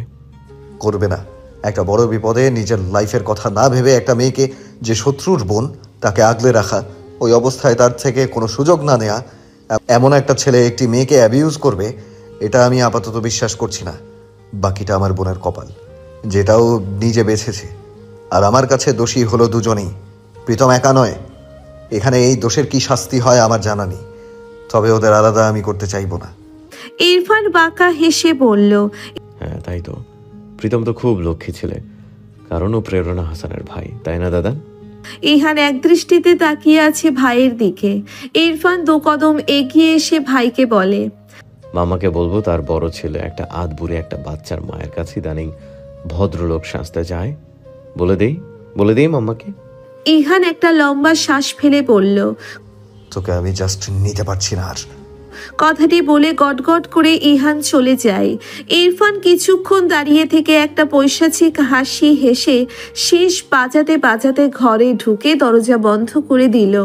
করবে না। একটা বড় বিপদে নিজের লাইফের কথা না ভেবে একটা মেয়েকে, যে শত্রুর বোন, তাকে আগলে রাখা, ওই অবস্থায় তার থেকে কোনো সুযোগ না নেওয়া, এমন একটা ছেলে একটি মেয়েকে অ্যাবিউজ করবে, এটা আমি আপাতত বিশ্বাস করছি না। বাকিটা আমার বোনের কপাল, যেটাও নিজে বেছেছে। আর আমার কাছে দোষী হলো দুজনেই, প্রীতম একা নয়। এখানে এই দোষের কি শাস্তি হয় আমার জানা নেই, তবে ওদের আলাদা আমি করতে চাইবো না। ইরফান বাঁকা হেসে বলল, হ্যাঁ তাই তো। প্রীতম তো খুব লক্ষ্মী ছেলে, কারণ ও প্রেরণা হাসানের ভাই, তাই না দাদা? ইহান একদৃষ্টিতে তাকিয়ে আছে ভাইয়ের দিকে। ইরফান 2 কদম এগিয়ে এসে ভাইকে বলে, মামাকে বলবো তার বড় ছেলে একটা আধবুড়ে একটা বাচ্চার মায়ের কাছে ইদানিং ভদ্রলোক সাজতে যায়। বলে দেই মাম্মাকে। ইহান একটা লম্বা শ্বাস ফেলে বলল, তোকে আমি জাস্ট নিতে পারছি না আর। কথাটি বলে গটগট করে ইহান চলে যায়। ইরফান কিছুক্ষণ দাঁড়িয়ে থেকে একটা পৈশাচিক হাসি হেসে শীষ বাজাতে বাজাতে ঘরে ঢুকে দরজা বন্ধ করে দিল।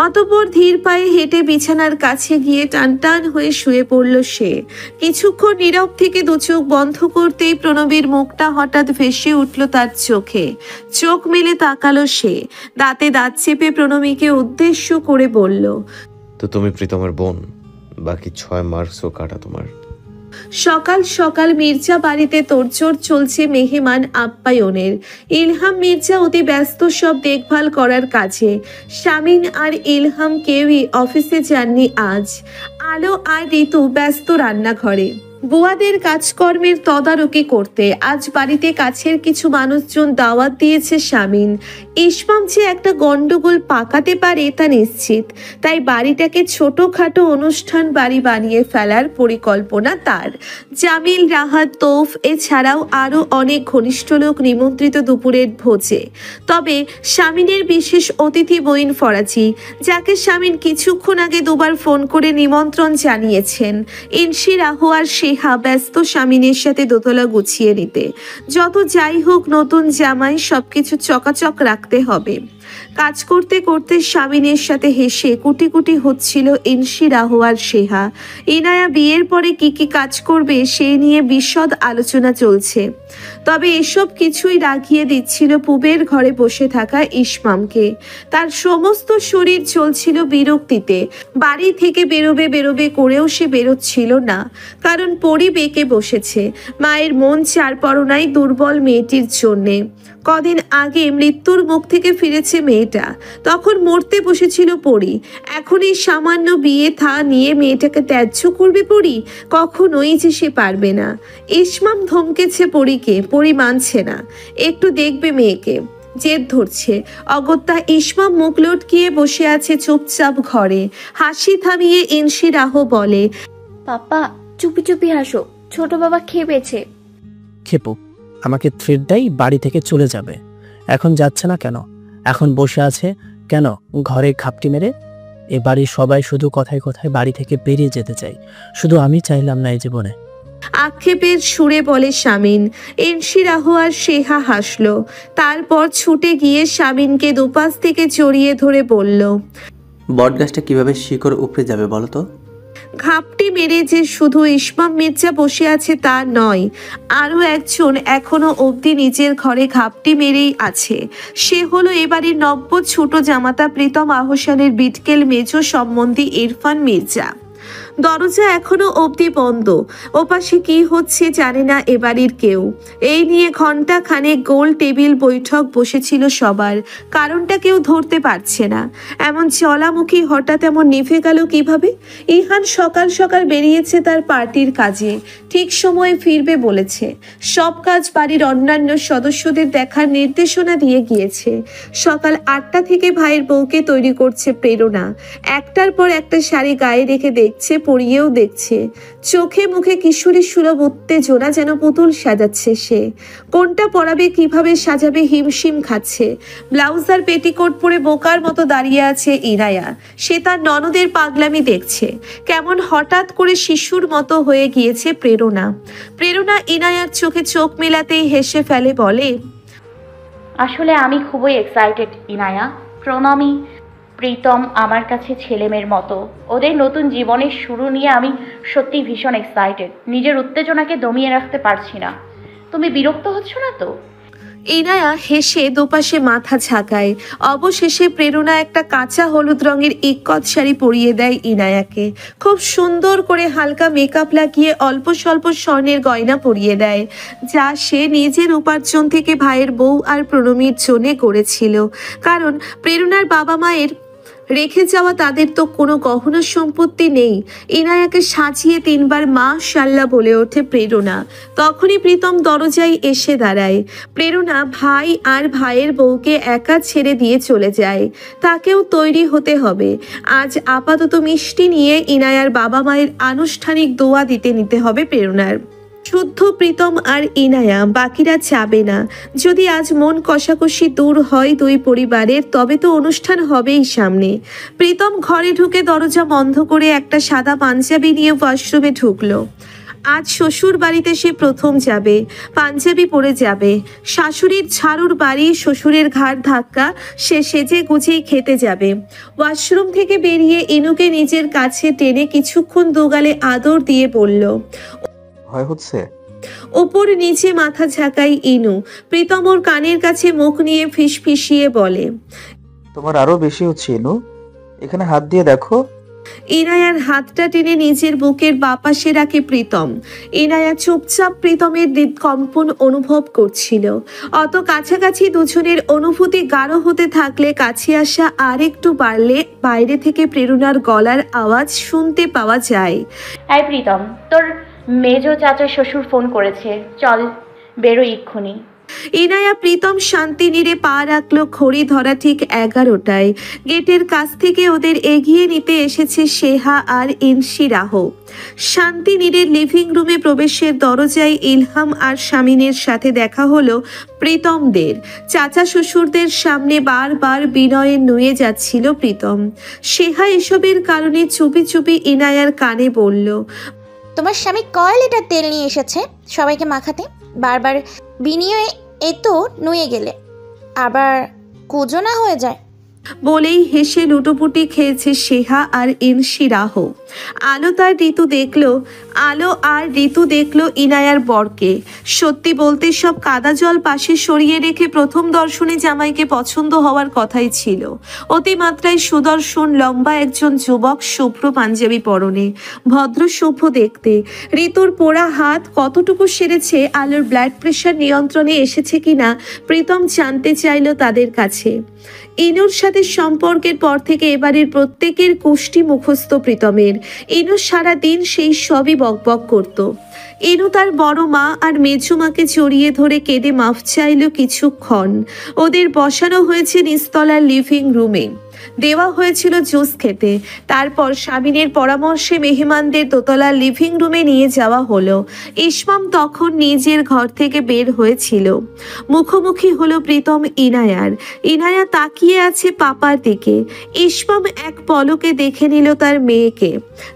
অতঃপর ধীর পায়ে হেঁটে বিছানার কাছে গিয়ে টান টান হয়ে শুয়ে পড়ল সে। কিছুক্ষণ নীরব থেকে দু চোখ বন্ধ করতেই প্রণবীর মুখটা হঠাৎ ভেসে উঠল তার চোখে। চোখ মেলে তাকালো সে, দাঁতে দাঁত চেপে প্রণবীকে উদ্দেশ্য করে বলল, তো তুমি প্রীতমের বোন, বাকি 6 মার্কসও কাটা তোমার। সকাল সকাল মির্জা বাড়িতে তোড়জোড় চলছে মেহমান আপ্যায়নের। ইলহাম মির্জা অতি ব্যস্ত সব দেখভাল করার কাজে। শামিন আর ইলহাম কেউই অফিসে যাননি আজ। আলো আর ঋতু ব্যস্ত রান্নাঘরে বুয়াদের কাজকর্মের তদারকি করতে। আজ বাড়িতে কাছের কিছু মানুষজন দাওয়াত দিয়েছে শামিন। ইসমাম যে একটা গন্ডগোল পাকাতে পারে তা নিশ্চিত, তাই বাড়িটাকে ছোটখাটো অনুষ্ঠান বাড়ি বানিয়ে ফেলার পরিকল্পনা তার। জামিল, রাহাত, তৌফ এছাড়াও আরও অনেক ঘনিষ্ঠ লোক নিমন্ত্রিত দুপুরের ভোজে। তবে শামিনের বিশেষ অতিথি বইন ফরাজি, যাকে শামিন কিছুক্ষণ আগে দুবার ফোন করে নিমন্ত্রণ জানিয়েছেন। ইনসি, রাহু আর শেহা ব্যস্ত শামিনের সাথে দোতলা গুছিয়ে নিতে। যত যাই হোক, নতুন জামাই, সবকিছু চকাচক রাখতে হবে। কাজ করতে করতে শামিনের সাথে হেসে কুটি কুটি হচ্ছিল ইনসি, রাহু আর শেহা। ইনায়া বিয়ের পরে কি কি কাজ করবে সে নিয়ে বিশদ আলোচনা চলছে। তবে এসব কিছুই রাগিয়ে দিচ্ছিল পুবের ঘরে বসে থাকা ইসমামকে। তার সমস্ত শরীর চলছিল বিরক্তিতে। বাড়ি থেকে বেরোবে বেরোবে করেও সে বেরোচ্ছিল না, কারণ পরি বেঁকে বসেছে। মায়ের মন চারপরনাই দুর্বল মেয়েটির জন্যে। কদিন আগে মৃত্যুর মুখ থেকে ফিরেছে মেয়েটা, তখন মরতে বসেছিল পরি। এখন এই সামান্য বিয়ে থা নিয়ে মেয়েটাকে ত্যায্য করবে পরি? কখনোই যে সে পারবে না। ইসমাম ধমকেছে পরিকে, পরি মানছে না। একটু দেখবে মেয়েকে, জেদ ধরছে। অগত্যা ইসমাম মুখ লটকিয়ে বসে আছে চুপচাপ ঘরে। হাসি থামিয়ে ইনসি, রাহু বলে, পাপা চুপি চুপি হাসো, ছোট বাবা খেপেছে। খেপো, আমাকে থ্রেডটাই বাড়ি থেকে চলে যাবে। এখন যাচ্ছে না কেন? এখন বসে আছে কেন ঘরে খাপটি মেরে? এ বাড়ির সবাই শুধু কথায় কথায় বাড়ি থেকে বেরিয়ে যেতে চাই, শুধু আমি চাইলাম না এই জীবনে। আক্ষেপের সুরে বলে শামিন। ইনসি, রাহু আর শেহা হাসলো। তারপর ছুটে গিয়ে শামিনকে দুপাশ থেকে জড়িয়ে ধরে বলল, বটগাছটা কিভাবে শিকড় উপড়ে যাবে বলো তো? ঘাপটি মেরে যে শুধু ইসমাম মির্জা বসে আছে তা নয়, আরও একজন এখনো অবধি নিজের ঘরে ঘাপটি মেরেই আছে। সে হলো এবারের নব্য ছোট জামাতা প্রীতম আহসানের বিটকেল মেজ সম্বন্ধী ইরফান মির্জা। দরজা এখনো অবধি বন্ধ। ওপাশে কি হচ্ছে জানে না এবাড়ির কেউ। এই নিয়ে ঘন্টা খানেক গোল টেবিল বৈঠক বসেছিল সবার। কারণটা কেউ ধরতে পারছে না। এমন জ্বালামুখী হঠাৎ এমন নিভে গেল কিভাবে? ইহান সকাল সকাল বেরিয়েছে তার পার্টির কাজে, ঠিক সময়ে ফিরবে বলেছে। সব কাজ বাড়ির অন্যান্য সদস্যদের দেখার নির্দেশনা দিয়ে গিয়েছে। সকাল 8টা থেকে ভাইয়ের বউকে তৈরি করছে প্রেরণা। একটার পর একটা শাড়ি গায়ে রেখে দেখছে, পরিয়েও দেখছে। চোখে মুখে কিশোরী সুলভ উত্তেজনা, যেন পুতুল সাজাচ্ছে সে। কোনটা পরাবে, কিভাবে সাজাবে হিমশিম খাচ্ছে। ব্লাউজ আর পেটিকোট পরে বোকার মতো দাঁড়িয়ে আছে ইনায়া। সে তার ননদের পাগলামি দেখছে। কেমন হঠাৎ করে শিশুর মতো হয়ে গিয়েছে প্রেরণা। প্রেরণা ইনায়ার চোখে চোখ মেলাতেই হেসে ফেলে, বলে, আসলে আমি খুবই এক্সাইটেড ইনায়া। প্রণামী, প্রীতম আমার কাছে ছেলেমেয়ের মতো। ওদের নতুন জীবনের শুরু নিয়ে আমি সত্যি ভীষণ এক্সাইটেড। নিজের উত্তেজনাকে দমিয়ে রাখতে পারছি না। তুমি বিরক্ত হচ্ছ না তো? ইনায়া হেসে দুপাশে মাথা ঝাঁকায়। অবশেষে প্রেরণা একটা কাঁচা হলুদ রঙের ইক্কত শাড়ি পরিয়ে দেয় ইনায়াকে। খুব সুন্দর করে হালকা মেকআপ লাগিয়ে অল্প স্বল্প স্বর্ণের গয়না পরিয়ে দেয়, যা সে নিজের উপার্জন থেকে ভাইয়ের বউ আর প্রণমীর জন্যে করেছিল। কারণ প্রেরণার বাবা মায়ের রেখে যাওয়া তাদের তো কোনো গহনা সম্পত্তি নেই। ইনায়াকে সাজিয়ে 3বার মাশাআল্লাহ বলে ওঠে প্রেরণা। তখনই প্রীতম দরজায় এসে দাঁড়ায়। প্রেরণা ভাই আর ভাইয়ের বউকে একা ছেড়ে দিয়ে চলে যায়। তাকেও তৈরি হতে হবে। আজ আপাতত মিষ্টি নিয়ে ইনায়ার বাবা মায়ের আনুষ্ঠানিক দোয়া দিতে নিতে হবে প্রেরণার। শুদ্ধ প্রীতম আর ইনায়া, বাকিরা যাবে না। যদি আজ মন কষাকষি দূর হয় দুই পরিবারের, তবে তো অনুষ্ঠান হবেই সামনে। প্রীতম ঘরে ঢুকে দরজা বন্ধ করে একটা সাদা পাঞ্জাবি নিয়ে ওয়াশরুমে ঢুকলো। আজ শ্বশুর বাড়িতে সে প্রথম যাবে, পাঞ্জাবি পরে যাবে। শাশুড়ির ঝাড়ুর বাড়ি, শ্বশুরের ঘাড় ধাক্কা, সে সেজে গুছিয়ে খেতে যাবে। ওয়াশরুম থেকে বেরিয়ে ইনুকে নিজের কাছে টেনে কিছুক্ষণ দুগালে আদর দিয়ে বলল। ভয় হচ্ছে? ওপর নিচে মাথা ঝাঁকাই ইনু। প্রীতম ওর কানের কাছে মুখ নিয়ে ফিসফিসিয়ে বলে, তোমার আরো বেশি হচ্ছে ইনু, এখানে হাত দিয়ে দেখো। ইনায়ার হাতটা টেনে নিজের বুকের বাপাশে রাখে প্রীতম। ইনায়া চুপচাপ প্রীতমের হৃদকম্পন অনুভব করছিল। অত কাছাকাছি দুজনের অনুভূতি গাঢ় হতে থাকলে কাছে আসা আর একটু বাড়লে বাইরে থেকে প্রেরণার গলার আওয়াজ শুনতে পাওয়া যায়। এই প্রীতম, তোর মেজো চাচা শ্বশুর ফোন করেছে, চল বেরো এক্ষুনি। ইনায়া প্রীতম শান্তিনীরে পা রাখলো ঘড়ি ধরা ঠিক 11টায়। গেটের কাছ থেকে ওদের এগিয়ে নিতে এসেছে সেহা আর ইনশিরাহ। শান্তিনীরের লিভিং রুমে প্রবেশের দরজায় ইলহাম আর শামিনের সাথে দেখা হলো প্রীতমদের। চাচা শ্বশুরদের সামনে বারবার বিনয়ে নুয়ে যাচ্ছিল প্রীতম। সেহা এসবের কারণে চুপি চুপি ইনায়ার কানে বলল, তোমার স্বামী কয় লিটার তেল নিয়ে এসেছে সবাইকে মাখাতে, বারবার বিনিময়ে এতো নুয়ে গেলে আবার কুজো না হয়ে যায়। বলেই হেসে লুটোপুটি খেয়েছে সেহা আর ইনশিরাহ। আলো আর ঋতু দেখলো ইনায়ার বরকে। সত্যি বলতে সব কাদা জল পাশে সরিয়ে রেখে প্রথম দর্শনে জামাইকে পছন্দ হওয়ার কথাই ছিল। অতিমাত্রায় সুদর্শন লম্বা একজন যুবক, শুভ্র পাঞ্জাবি পরনে, ভদ্র সভ্য দেখতে। ঋতুর পোড়া হাত কতটুকু সেরেছে, আলোর ব্লাড প্রেশার নিয়ন্ত্রণে এসেছে কিনা প্রীতম জানতে চাইল তাদের কাছে। ইনুর সাথে সম্পর্কের পর থেকে এবারের প্রত্যেকের কুষ্টি মুখস্থ প্রীতমের। ইনু সারা দিন সেই সবই বকবক করত। ইনু তার বড় মা আর মেজো মাকে জড়িয়ে ধরে কেঁদে মাফ চাইল কিছুক্ষণ। ওদের বসানো হয়েছে নিচতলার লিভিং রুমে, দেওয়া হয়েছিল জুস খেতে। তারপর স্বামীনের পরামর্শে মেহমানদের দোতলার লিভিং রুমে নিয়ে যাওয়া হলো। ইসমাম তখন নিজের ঘর থেকে বের হয়েছিল। মুখোমুখি হলো প্রীতম ইনায়ার। ইনায়া তাকিয়ে আছে পাপার দিকে। ইসমাম এক পলকে দেখে নিল তার মেয়েকে।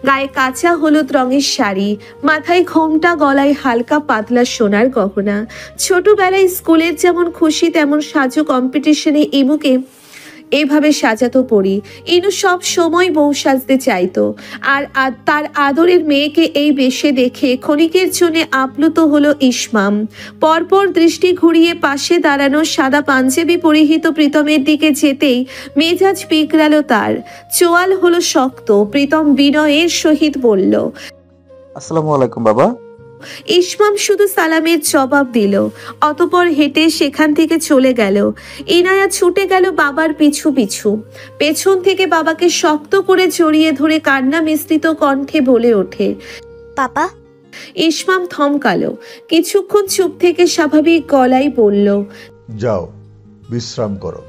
গায়ে কাঁচা হলুদ রঙের শাড়ি, মাথায় ঘোমটা, গলায় হালকা পাতলা সোনার গহনা। ছোটবেলায় স্কুলের যেমন খুশি তেমন সাজো কম্পিটিশনে ইমুকে এভাবে সাজাতো পরি। ইনু সব সময় বউ সাজতে চাইতো। আর তার আদরের মেয়েকে এই বেশে দেখে ক্ষণিকের জন্য আপ্লুত হলো ইসমাম। পরপর দৃষ্টি ঘুরিয়ে পাশে দাঁড়ানো সাদা পাঞ্জাবি পরিহিত প্রীতমের দিকে যেতেই মেজাজ বিগড়ালো তার, চোয়াল হলো শক্ত। প্রীতম বিনয়ের সহিত বলল, আসসালামু আলাইকুম বাবা। ইসমাম শুধু সালামের জবাব দিল, অতপর হেঁটে সেখান থেকে চলে গেল। ইনায়া ছুটে গেল বাবার পিছু পিছু। পেছন থেকে বাবাকে শক্ত করে জড়িয়ে ধরে কান্না মিশ্রিত কণ্ঠে বলে ওঠে, পাপা। ইসমাম থমকালো, কিছুক্ষণ চুপ থেকে স্বাভাবিক গলায় বলল, যাও বিশ্রাম করো।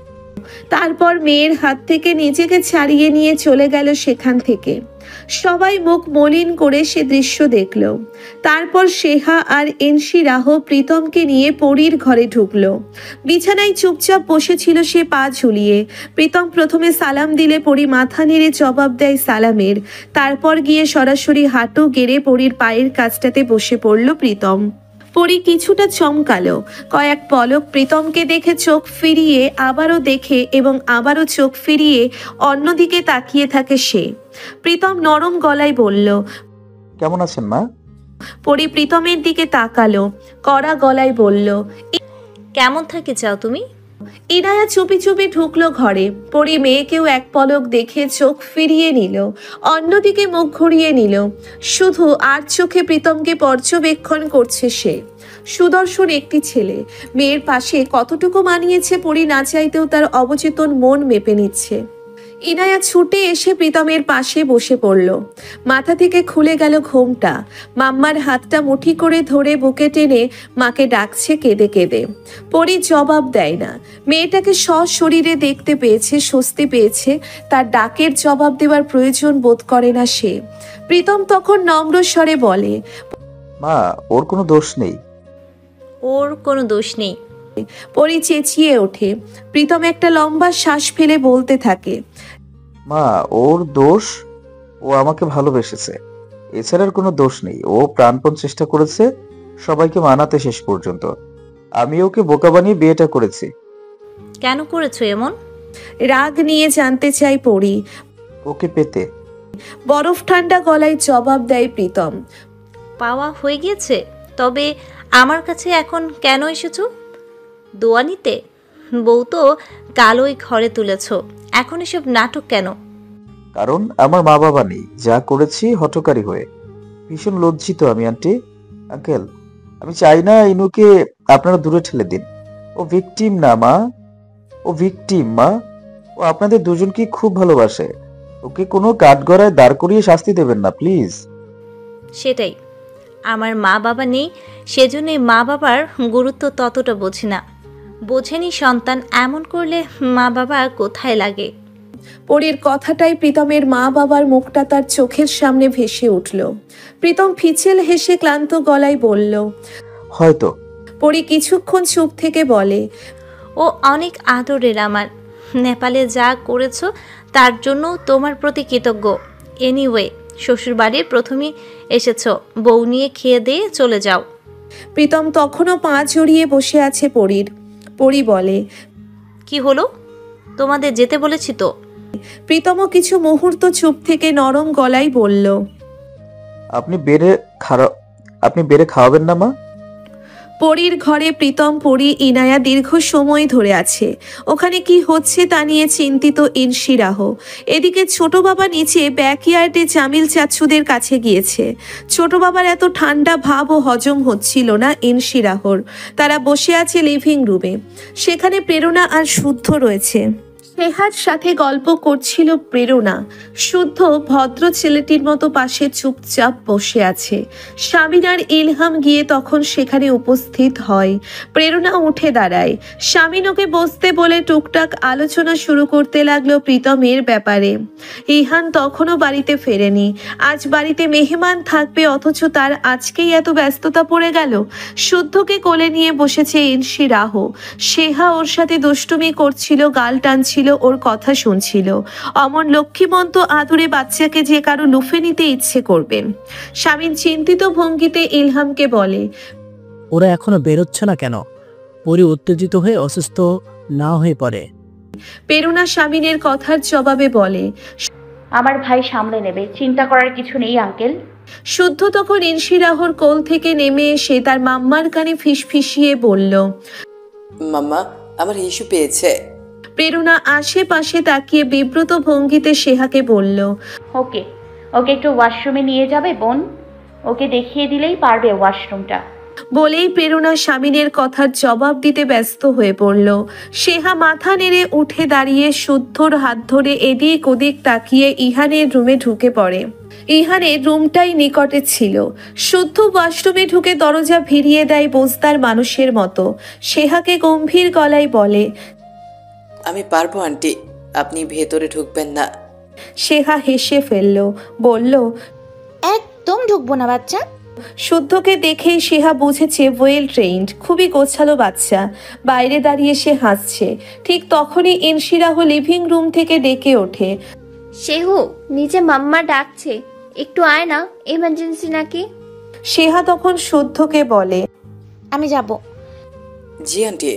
তারপর মেয়ের হাত থেকে নিজেকে ছাড়িয়ে নিয়ে চলে গেল সেখান থেকে। সবাই মুখ মলিন করে সে দৃশ্য দেখল। তারপর সেহা আর ইনশিরাহ প্রীতমকে নিয়ে পরীর ঘরে ঢুকলো। বিছানায় চুপচাপ বসেছিল সে পা ঝুলিয়ে। প্রীতম প্রথমে সালাম দিলে পরী মাথা নেড়ে জবাব দেয় সালামের। তারপর গিয়ে সরাসরি হাঁটু গেড়ে পরীর পায়ের কাছটাতে বসে পড়ল প্রীতম। পরী কিছুটা চমকালো। কয়েক পলক প্রীতমকে দেখে চোখ ফিরিয়ে আবারও দেখে এবং আবারও চোখ ফিরিয়ে অন্যদিকে তাকিয়ে থাকে সে। প্রীতম নরম গলায় বলল, কেমন আছেন মা? পরী প্রীতমের দিকে তাকালো, কড়া গলায় বলল, কেমন থাকতে চাও তুমি? ইনায়া চুপি চুপি ঢুকলো ঘরে। পরী মেয়েকেও এক পলক দেখে চোখ ফিরিয়ে নিল, অন্যদিকে মুখ ঘুরিয়ে নিল। শুধু আর চোখে প্রীতমকে পর্যবেক্ষণ করছে সে। সুদর্শন একটি ছেলে, মেয়ের পাশে কতটুকু মানিয়েছে পরী না চাইতেও তার অবচেতন মন মেপে নিচ্ছে। ইনায়া ছুটে এসে প্রীতমের পাশে বসে পড়ল। মাথা থেকে খুলে গেল ঘোমটা। মাম্মার হাতটা মুঠি করে ধরে বুকে টেনে মাকে ডাকছে কেঁদে কেঁদে। পরী জবাব দেয় না। মেয়েটাকে সশরীরে দেখতে পেয়েছে, স্বস্তি পেয়েছে। তার ডাকের জবাব দেওয়ার প্রয়োজন বোধ করে না সে। প্রীতম তখন নম্র স্বরে বলে, মা, ওর কোনো দোষ নেই। ওর কোনো দোষ নেই। পরি চেঁচিয়ে ওঠে। প্রীতম একটা লম্বা শ্বাস ফেলে বলতে থাকে, মা, ওর দোষ ও আমাকে ভালোবেসেছে, এছাড়া আর কোনো দোষ নেই। ও প্রাণপণ চেষ্টা করেছে সবাইকে মানাতে শেষ পর্যন্ত। আমি ওকে বোকা বানিয়ে বিয়েটা করেছি। কেন করেছো এমন? রাগ নিয়ে জানতে চাই পরি। ওকে পেতে। বরফ ঠান্ডা গলায় জবাব দেয় প্রীতম। পাওয়া হয়ে গিয়েছে, তবে আমার কাছে এখন কেন এসেছো? দোয়া নিতে? বউ তো কালোই ঘরে তুলেছ, এখন এসব নাটক কেন? কারণ আমার মা বাবা নেই, যা করেছি হঠকারী হয়ে। ভীষণ লজ্জিত আমি আন্টি। আঙ্কেল, আমি চাই না ইনুকে আপনারা দূরে ঠেলে দিন। ও ভিকটিম না মা, ও ভিকটিম মা। ও আপনাদের দুজনকে খুব ভালোবাসে। ওকে কোনো কাঠগড়ায় দাঁড় করিয়ে শাস্তি দেবেন না প্লিজ। সেটাই, আমার মা বাবা নেই, সেজন্যই মা বাবার গুরুত্ব ততটা বোঝে না। বোঝেনি সন্তান এমন করলে মা বাবা কোথায় লাগে। পরির কথাটাই প্রীতমের মা বাবার মুখটা তার চোখের সামনে ভেসে উঠল। প্রীতম ফিচেল হেসে ক্লান্ত গলায় বলল, হয়তো। পরি কিছুক্ষণ চুপ থেকে বলে, ও অনেক আদরের আমার। নেপালে যা করেছো তার জন্য তোমার প্রতি কৃতজ্ঞ। এনিওয়ে, শ্বশুরবাড়ির প্রথমেই এসেছো, বউ নিয়ে খেয়ে দিয়ে চলে যাও। প্রীতম তখনও পা জড়িয়ে বসে আছে পরির। পরি বলে, কি হলো? তোমাদের যেতে বলেছি তো। প্রীতমও কিছু মুহূর্ত চুপ থেকে নরম গলায় বলল, আপনি বেড়ে খাওয়াবেন না মা? পরির ঘরে প্রীতম, পরি, ইনায়া দীর্ঘ সময় ধরে আছে। ওখানে কি হচ্ছে তা নিয়ে চিন্তিত ইনশিরাহ। এদিকে ছোট বাবা নিচে ব্যাকইয়ার্ডে জামিল চাচ্ছুদের কাছে গিয়েছে। ছোট বাবার এত ঠান্ডা ভাব ও হজম হচ্ছিল না ইনশিরাহর। তারা বসে আছে লিভিং রুমে। সেখানে প্রেরণা আর শুদ্ধ রয়েছে। স্নেহার সাথে গল্প করছিল প্রেরণা। শুদ্ধ ভদ্র ছেলেটির মতো পাশে চুপচাপ বসে আছে। শামিন আর ইলহাম গিয়ে তখন সেখানে উপস্থিত হয়। প্রেরণা উঠে দাঁড়ায়। শামিন ওকে বসতে বলে টুকটাক আলোচনা শুরু করতে লাগলো প্রীতমের ব্যাপারে। ইহান তখনও বাড়িতে ফেরেনি। আজ বাড়িতে মেহমান থাকবে, অথচ তার আজকেই এত ব্যস্ততা পড়ে গেল। শুদ্ধকে কোলে নিয়ে বসেছে ইনশিরাহ। সেহা ওর সাথে দুষ্টুমি করছিল, গাল টানছিল, ওর কথা শুনছিল। অমন লক্ষ্মীমন্ত আদুরে বাচ্চাকে যে কারো লুফে নিতে ইচ্ছে করবে। শামিন চিন্তিত ভঙ্গিতে ইলহামকে বলে, ওরা এখনো বেরোচ্ছে না কেন? পরি উত্তেজিত হয়ে অসুস্থ না হয়ে পড়ে। প্রেরণা শামিনের কথার জবাবে বলে, আমার ভাই সামলে নেবে, চিন্তা করার কিছু নেই আঙ্কেল। শুদ্ধ তখন ইনশিরাহর কোল থেকে নেমে এসে তার মাম্মার কানে ফিসফিসিয়ে বলল, মাম্মা আমার হিসু পেয়েছে। প্রেরণা আশেপাশে তাকিয়ে বিব্রত ভঙ্গিতে সেহাকে বলল, ওকে একটু ওয়াশরুমে নিয়ে যাবে বোন? ওকে দেখিয়ে দিলেই পারবে ওয়াশরুমটা। বলেই প্রেরণা শামিনের কথার জবাব দিতে ব্যস্ত হয়ে পড়ল। সেহা মাথা নেড়ে উঠে দাঁড়িয়ে শুদ্ধর হাত ধরে এদিক ওদিক তাকিয়ে ইহানের রুমে ঢুকে পড়ে। ইহানের রুমটাই নিকটে ছিল। শুদ্ধ ওয়াশরুমে ঢুকে দরজা ভিড়িয়ে দেয় বোঝদার মানুষের মতো। সেহাকে গম্ভীর গলায় বলে, আমি পারবো আন্টি, আপনি ভেতরে ঢুকবেন না। সেহা হেসে ফেলল, বলল, একদম ঢুকবো না বাচ্চা। শুদ্ধকে দেখেই সেহা বুঝেছে ওয়েল ট্রেইনড, খুবই গোছালো বাচ্চা। বাইরে দাঁড়িয়ে সে হাসছে। ঠিক তখনই ইনশিরাহ লিভিং রুম থেকে ডেকে ওঠে, সেহু, নিচে মাম্মা ডাকছে, একটু আয় না, এমার্জেন্সি নাকি। সেহা তখন শুদ্ধকে বলে, আমি যাব। জি আন্টি।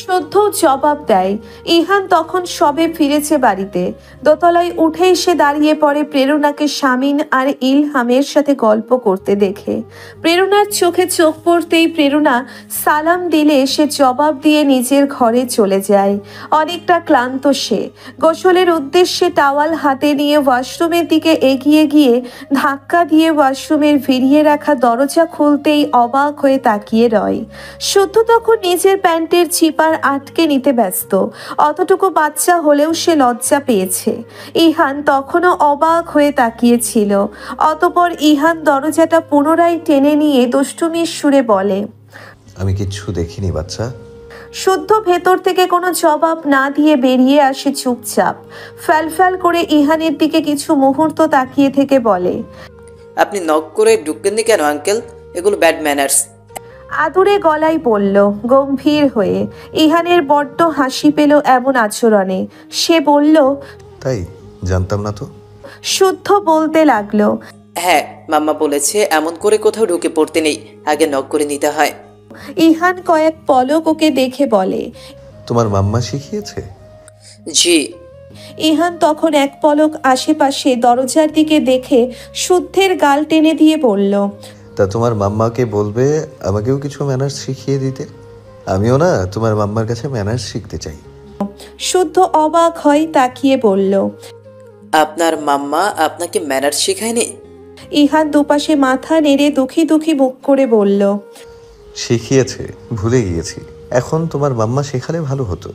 শুদ্ধ জবাব দেয়। ইহান তখন সবে ফিরেছে বাড়িতে। দোতলায় উঠে এসে দাঁড়িয়ে পড়ে প্রেরণাকে শামিন আর ইলহামের সাথে গল্প করতে দেখে। প্রেরণার চোখে চোখ পড়তেই প্রেরণা সালাম দিলে সে জবাব দিয়ে নিজের ঘরে চলে যায়। অনেকটা ক্লান্ত সে। গোসলের উদ্দেশ্যে টাওয়াল হাতে নিয়ে ওয়াশরুমের দিকে এগিয়ে গিয়ে ধাক্কা দিয়ে ওয়াশরুমের ভিড়িয়ে রাখা দরজা খুলতেই অবাক হয়ে তাকিয়ে রয়। শুদ্ধ তখন নিজের প্যান্টের চিপা আটকে নিতে ব্যস্ত। অতটুকু বাচ্চা হলেও সে লজ্জা পেয়েছে। ইহান তখনও অবাক হয়ে তাকিয়েছিল। অতঃপর ইহান দরজাটা পুনরায় টেনে নিয়ে দুষ্টুমির সুরে বলে, আমি কিচ্ছু দেখিনি বাচ্চা। শুদ্ধ ভেতর থেকে কোনো জবাব না দিয়ে বেরিয়ে আসে চুপচাপ। ফ্যালফ্যাল করে ইহানের দিকে কিছু মুহূর্ত তাকিয়ে থেকে বলে, আপনি নক করে ঢুকলেননি কেন আঙ্কেল? এগুলো ব্যাড ম্যানার্স। আদুরে গলায় বলল গম্ভীর হয়ে। ইহানের বড্ড হাসি পেল এমন আচরণে। সে বলল, তাই জানতাম না তো। শুদ্ধ বলতে লাগলো, হ্যাঁ, মাম্মা বলেছে এমন করে কোথাও ঢুকে পড়তে নেই, আগে নক করে নিতে হয়। ইহান কয়েক পলক ওকে দেখে বলে, তোমার মাম্মা শিখিয়েছে? জি। ইহান তখন এক পলক আশেপাশে দরজার দিকে দেখে শুদ্ধের গাল টেনে দিয়ে বলল, তা তোমার মাম্মাকে বলবে আমাকেও কিছু ম্যানার্স শিখিয়ে দিতে। আমিও না তোমার মাম্মার কাছে ম্যানার্স শিখতে চাই। শুদ্ধ অবাক হয় তাকিয়ে বলল, আপনার মাম্মা আপনাকে ম্যানার্স শেখায়নি? ইহান দুপাশে মাথা নেড়ে দুঃখী দুঃখী মুখ করে বলল, শিখিয়েছে, ভুলে গিয়েছি। এখন তোমার মাম্মা শেখালে ভালো হতো।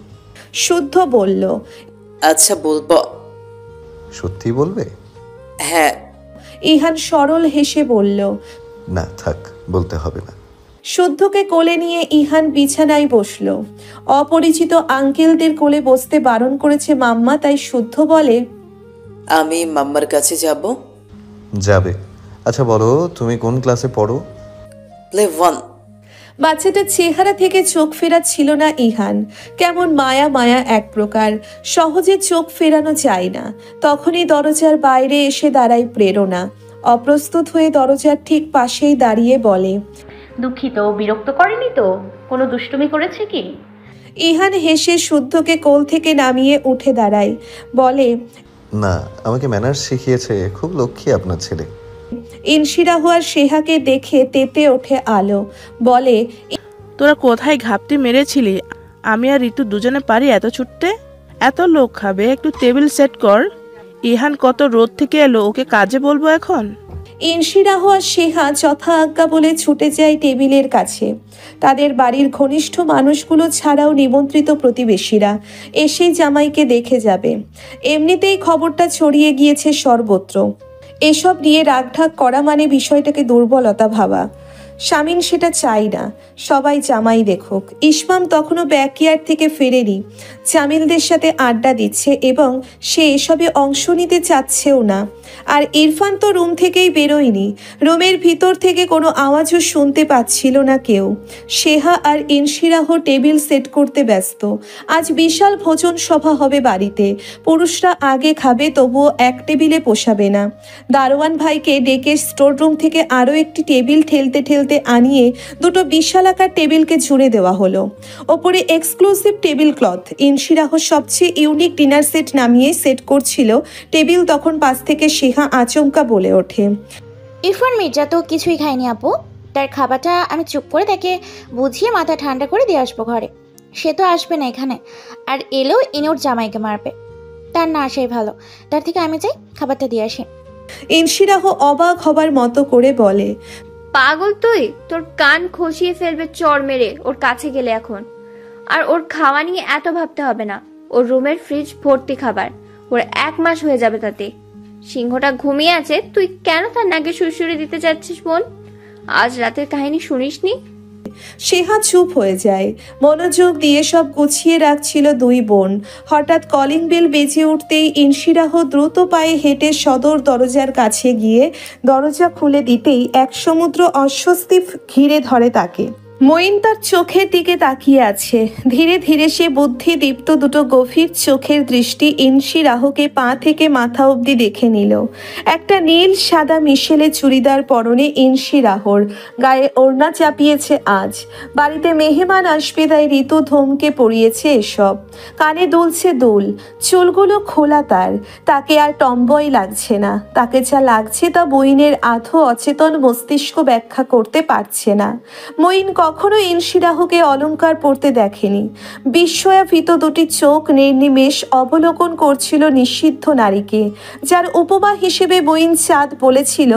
শুদ্ধ বলল, আচ্ছা বলবো। সত্যি বলবে? হ্যাঁ। ইহান সরল হেসে বলল, না থাক, বলতে হবে না। শুদ্ধকে কোলে নিয়ে ইহান বিছানায় বসলো। অপরিচিত আঙ্কেলদের কোলে বসতে বারণ করেছে মাম্মা, তাই শুদ্ধ বলে, আমি মাম্মার কাছে যাব। যাবে? আচ্ছা বলো, তুমি কোন ক্লাসে পড়ো? প্লে 1। বাচ্চাটার চেহারা থেকে চোখ ফেরা ছিল না ইহান। কেমন মায়া মায়া এক প্রকার, সহজে চোখ ফেরানো যায় না। তখনই দরজার বাইরে এসে দাঁড়ায় প্রেরণা। অপ্রস্তুত হয়ে দরজার ঠিক পাশেই দাঁড়িয়ে বলে, দুঃখিত, বিরক্ত করেনি তো? কোনো দুষ্টুমি করেছে কি? ইহান হেসে শুদ্ধকে কোল থেকে নামিয়ে উঠে দাঁড়ায়, বলে, না, আমাকে ম্যানার্স শিখিয়েছে। খুব লক্ষ্মী আপনার ছেলে। ইনশিরাহ আর সেহাকে দেখে তেতে ওঠে আলো। বলে, তোরা কোথায় ঘাপটি মেরেছিলি? আমি আর ঋতু দুজনে পারি এত ছুটতে? এত লোক খাবে, একটু টেবিল সেট কর। ইহান কত রোদ থেকে এলো, ওকে কাজে বলবো এখন। ইনশিরাহ আর সেহা যথা আজ্ঞা বলে ছুটে যায় টেবিলের কাছে। তাদের বাড়ির ঘনিষ্ঠ মানুষগুলো ছাড়াও নিমন্ত্রিত প্রতিবেশীরা এসেই জামাইকে দেখে যাবে। এমনিতেই খবরটা ছড়িয়ে গিয়েছে সর্বত্র। এসব নিয়ে রাগঢাক করা মানে বিষয়টাকে দুর্বলতা ভাবা। শামিন সেটা চাই না, সবাই জামাই দেখুক। ইসমাম তখনও ব্যাকইয়ার্ড থেকে ফেরেনি, জামিলদের সাথে আড্ডা দিচ্ছে এবং সে এসবে অংশ নিতে চাচ্ছেও না। আর ইরফান তো রুম থেকেই বেরোয়নি। রুমের ভিতর থেকে কোনো আওয়াজও শুনতে পাচ্ছিল না কেউ। সেহা আর ইনশিরাহ টেবিল সেট করতে ব্যস্ত। আজ বিশাল ভোজন সভা হবে বাড়িতে। পুরুষরা আগে খাবে, তবুও এক টেবিলে পোষাবে না। দারোয়ান ভাইকে ডেকে স্টোর রুম থেকে আরও একটি টেবিল ঠেলতে ঠেলতে আনিয়ে দুটো বিশালাকার টেবিলকে জুড়ে দেওয়া হলো। ওপরে এক্সক্লুসিভ টেবিল ক্লথ। ইনশিরাহ সবচেয়ে ইউনিক ডিনার সেট নামিয়ে সেট করছিল টেবিল। তখন পাশ থেকে সেহা আচমকা বলে ওঠে, ইরফান মির্জা তো কিছুই খায়নি আপু। তার খাবারটা আমি চুপ করে তাকে বুঝিয়ে মাথা ঠান্ডা করে দিয়ে আসবো ঘরে। সে তো আসবে না এখানে, আর এলেও ইনোর জামাইকে মারবে। তার না আসাই ভালো। তার থেকে আমি চাই খাবারটা দিয়ে আসি। ইনশিরাহ অবাক হবার মতো করে বলে, পাগল তুই? তোর কান খসিয়ে ফেলবে চড় মেরে ওর কাছে গেলে এখন। আর ওর খাওয়া নিয়ে এত ভাবতে হবে না। ওর রুমের ফ্রিজ ভর্তি খাবার, ওর 1 মাস হয়ে যাবে তাতে। সিংহটা ঘুমিয়ে আছে, তুই কেন তার নাকে সুরসুরি দিতে যাচ্ছিস বোন? আজ রাতের কাহিনী শুনিসনি? সেহা চুপ হয়ে যায়। মনোযোগ দিয়ে সব গুছিয়ে রাখছিল দুই বোন। হঠাৎ কলিং বেল বেজে উঠতেই ইনশিরাহ দ্রুত পায়ে হেঁটে সদর দরজার কাছে গিয়ে দরজা খুলে দিতেই এক সমুদ্র অস্বস্তি ঘিরে ধরে তাকে। মঈন তার চোখের দিকে তাকিয়ে আছে। ধীরে ধীরে সে বুদ্ধিদীপ্ত দুটো গভীর চোখের দৃষ্টি ইনশিরাহকে পা থেকে মাথা অবধি দেখে নিল। একটা নীল সাদা মিশেলে চুড়িদার পরনে ইনশিরাহর, গায়ে ওড়না চাপিয়েছে আজ। বাড়িতে মেহমান আসবে তাই ঋতু ধমকে পড়িয়েছে এসব। কানে দুলছে দুল, চুলগুলো খোলা তার। তাকে আর টম্বয় লাগছে না। তাকে যা লাগছে তা মঈনের আধো অচেতন মস্তিষ্ক ব্যাখ্যা করতে পারছে না। মঈন কখনো ইনশিরাহকে অলংকার পরতে দেখেনি। বিস্ময়াভীত দুটি চোখ নির্নিমেষ অবলোকন করছিল নিষিদ্ধ নারীকে, যার উপমা হিসেবে মঈন চাঁদ বলেছিল।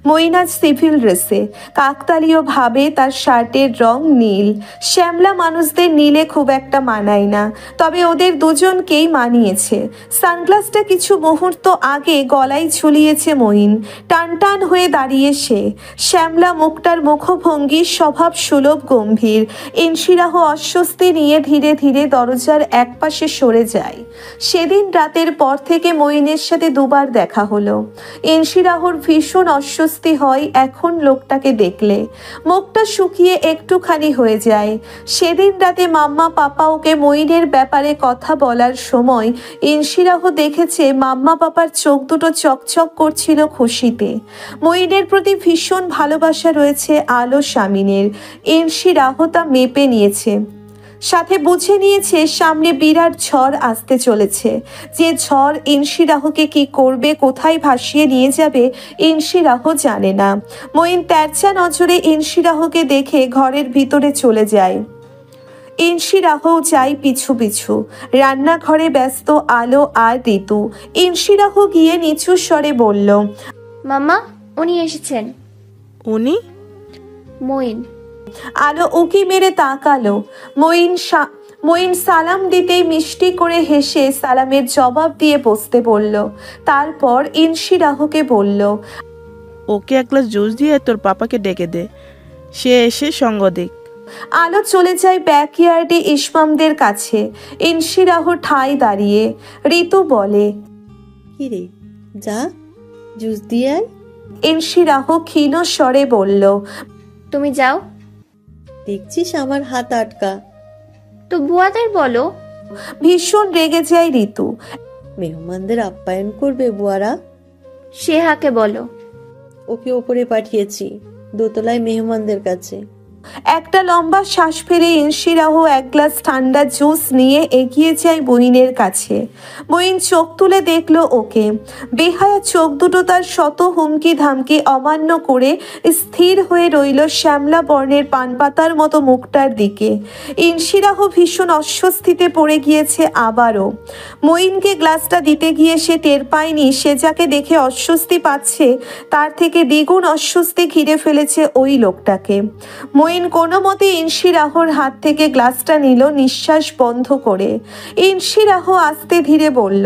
মঈন আজ সিভিল ড্রেসে, কাকতালীয় ভাবে। তার শার্টের রং নীল। শ্যামলা মানুষদের নীলে খুব একটা মানায় না, তবে ওদের দুজনকেই মানিয়েছে। সানগ্লাসটা কিছু মুহূর্ত আগে গলায় ঝুলিয়েছে মঈন। টান টান হয়ে দাঁড়িয়ে সে। শ্যামলা মুখটার মুখভঙ্গি স্বভাব সুলভ গম্ভীর। ইনশিরাহ অস্বস্তি নিয়ে ধীরে ধীরে দরজার একপাশে সরে যায়। সেদিন রাতের পর থেকে মঈনের সাথে দুবার দেখা হলো। ইনশিরাহর ভীষণ অস্বস্তি হয় এখন লোকটাকে দেখলে। মুখটা শুকিয়ে একটুখানি হয়ে যায়। সেদিন রাতে মাম্মা পাপা ওকে মঈনের ব্যাপারে কথা বলার সময় ইনশিরাহ দেখেছে মাম্মা পাপার চোখ দুটো চকচক করছিল খুশিতে। মঈনের প্রতি ভীষণ ভালোবাসা রয়েছে আলো শামিনের। ইনশিরাহ তা মেপে নিয়েছে, সাথে বুঝে নিয়েছে সামনে বিরাট ঝড় আসতে চলেছে। যে ঝড় ইনশিরাহকে কি করবে, কোথায় ভাসিয়ে নিয়ে যাবে ইনশিরাহ জানে না। মঈন তেরচা নজরে ইনশিরাহকে দেখে ঘরের ভিতরে চলে যায়। ইনশিরাহ যায় পিছু পিছু। রান্নাঘরে ব্যস্ত আলো আর ঋতু। ইনশিরাহ গিয়ে নিচু স্বরে বলল, মাম্মা উনি এসেছেন। উনি? মঈন। আলো উকি মেরে তাকালো। মঈন সালাম দিতেই মিষ্টি করে হেসে সালামের জবাব দিয়ে বসতে বলল। তারপর ইনশিরাহকে বলল, ওকে এক গ্লাস জুস দিয়ে তোর পাপাকে ডেকে দে, সে এসে সঙ্গ দিক। আলো চলে যায় ব্যাকইয়ার্ডে ইসমামদের কাছে। ইনশিরাহ ঠাই দাঁড়িয়ে। ঋতু বলে, কি রে, যা জুস দিয়ে আয়। ইনশিরাহ ক্ষীণ স্বরে বলল, তুমি যাও। দেখছিস আমার হাত আটকা। তো বুয়াদের বলো। ভীষণ রেগে যায় ঋতু। মেহমানদের আপ্যায়ন করবে বুয়ারা। শেহাকে বলো। ওকে ওপরে পাঠিয়েছি, দোতলায় মেহমানদের কাছে। একটা লম্বা শ্বাস ফেলে ইনশিরাহ এক গ্লাস ঠান্ডা জুস নিয়ে এগিয়ে যায় বহিনের কাছে। বহিন চোখ তুলে দেখলো ওকে। বেহায়া চোখ দুটো তার শত হুমকি ধামকি অমান্য করে স্থির হয়ে রইল শ্যামলা বর্ণের পানপাতার মতো মুখটার দিকে। ইনশিরাহ ভীষণ অস্বস্তিতে পড়ে গিয়েছে আবারও। মঈনকে গ্লাসটা দিতে গিয়ে সে টের পায়নি সে যাকে দেখে অস্বস্তি পাচ্ছে তার থেকে দ্বিগুণ অস্বস্তি ঘিরে ফেলেছে ওই লোকটাকে। মঈন কোনো মতে ইনশিরাহর হাত থেকে গ্লাসটা নিল নিঃশ্বাস বন্ধ করে। ইনশিরাহ আস্তে ধীরে বলল,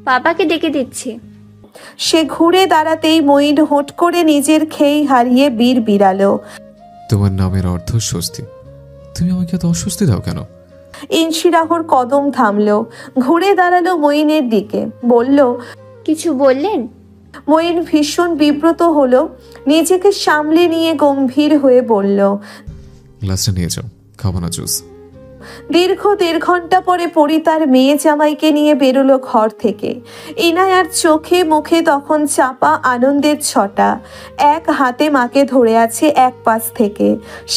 পাপাকে ডেকে দিচ্ছি। সে ঘুরে দাঁড়াতেই মঈন হোঁট করে নিজের খেই হারিয়ে বীর বিড়ালো, তোমার নামের অর্থ স্বস্তি, তুমি আমাকে এত অস্বস্তি দাও কেন? ইনশিরাহর কদম থামলো। ঘুরে দাঁড়ালো মঈনের দিকে, বলল, কিছু বললেন? মঈন ভীষণ বিব্রত হলো। নিজেকে সামলে নিয়ে গম্ভীর হয়ে বলল, গ্লাসটা নিয়ে যাও, খাবো না জুস। দীর্ঘ 1.5 ঘন্টা পরে পরি তার মেয়ে জামাইকে নিয়ে বেরোলো ঘর থেকে। ইনায়ার চোখে মুখে তখন চাপা আনন্দের ছটা। এক হাতে মাকে ধরে আছে এক পাশ থেকে।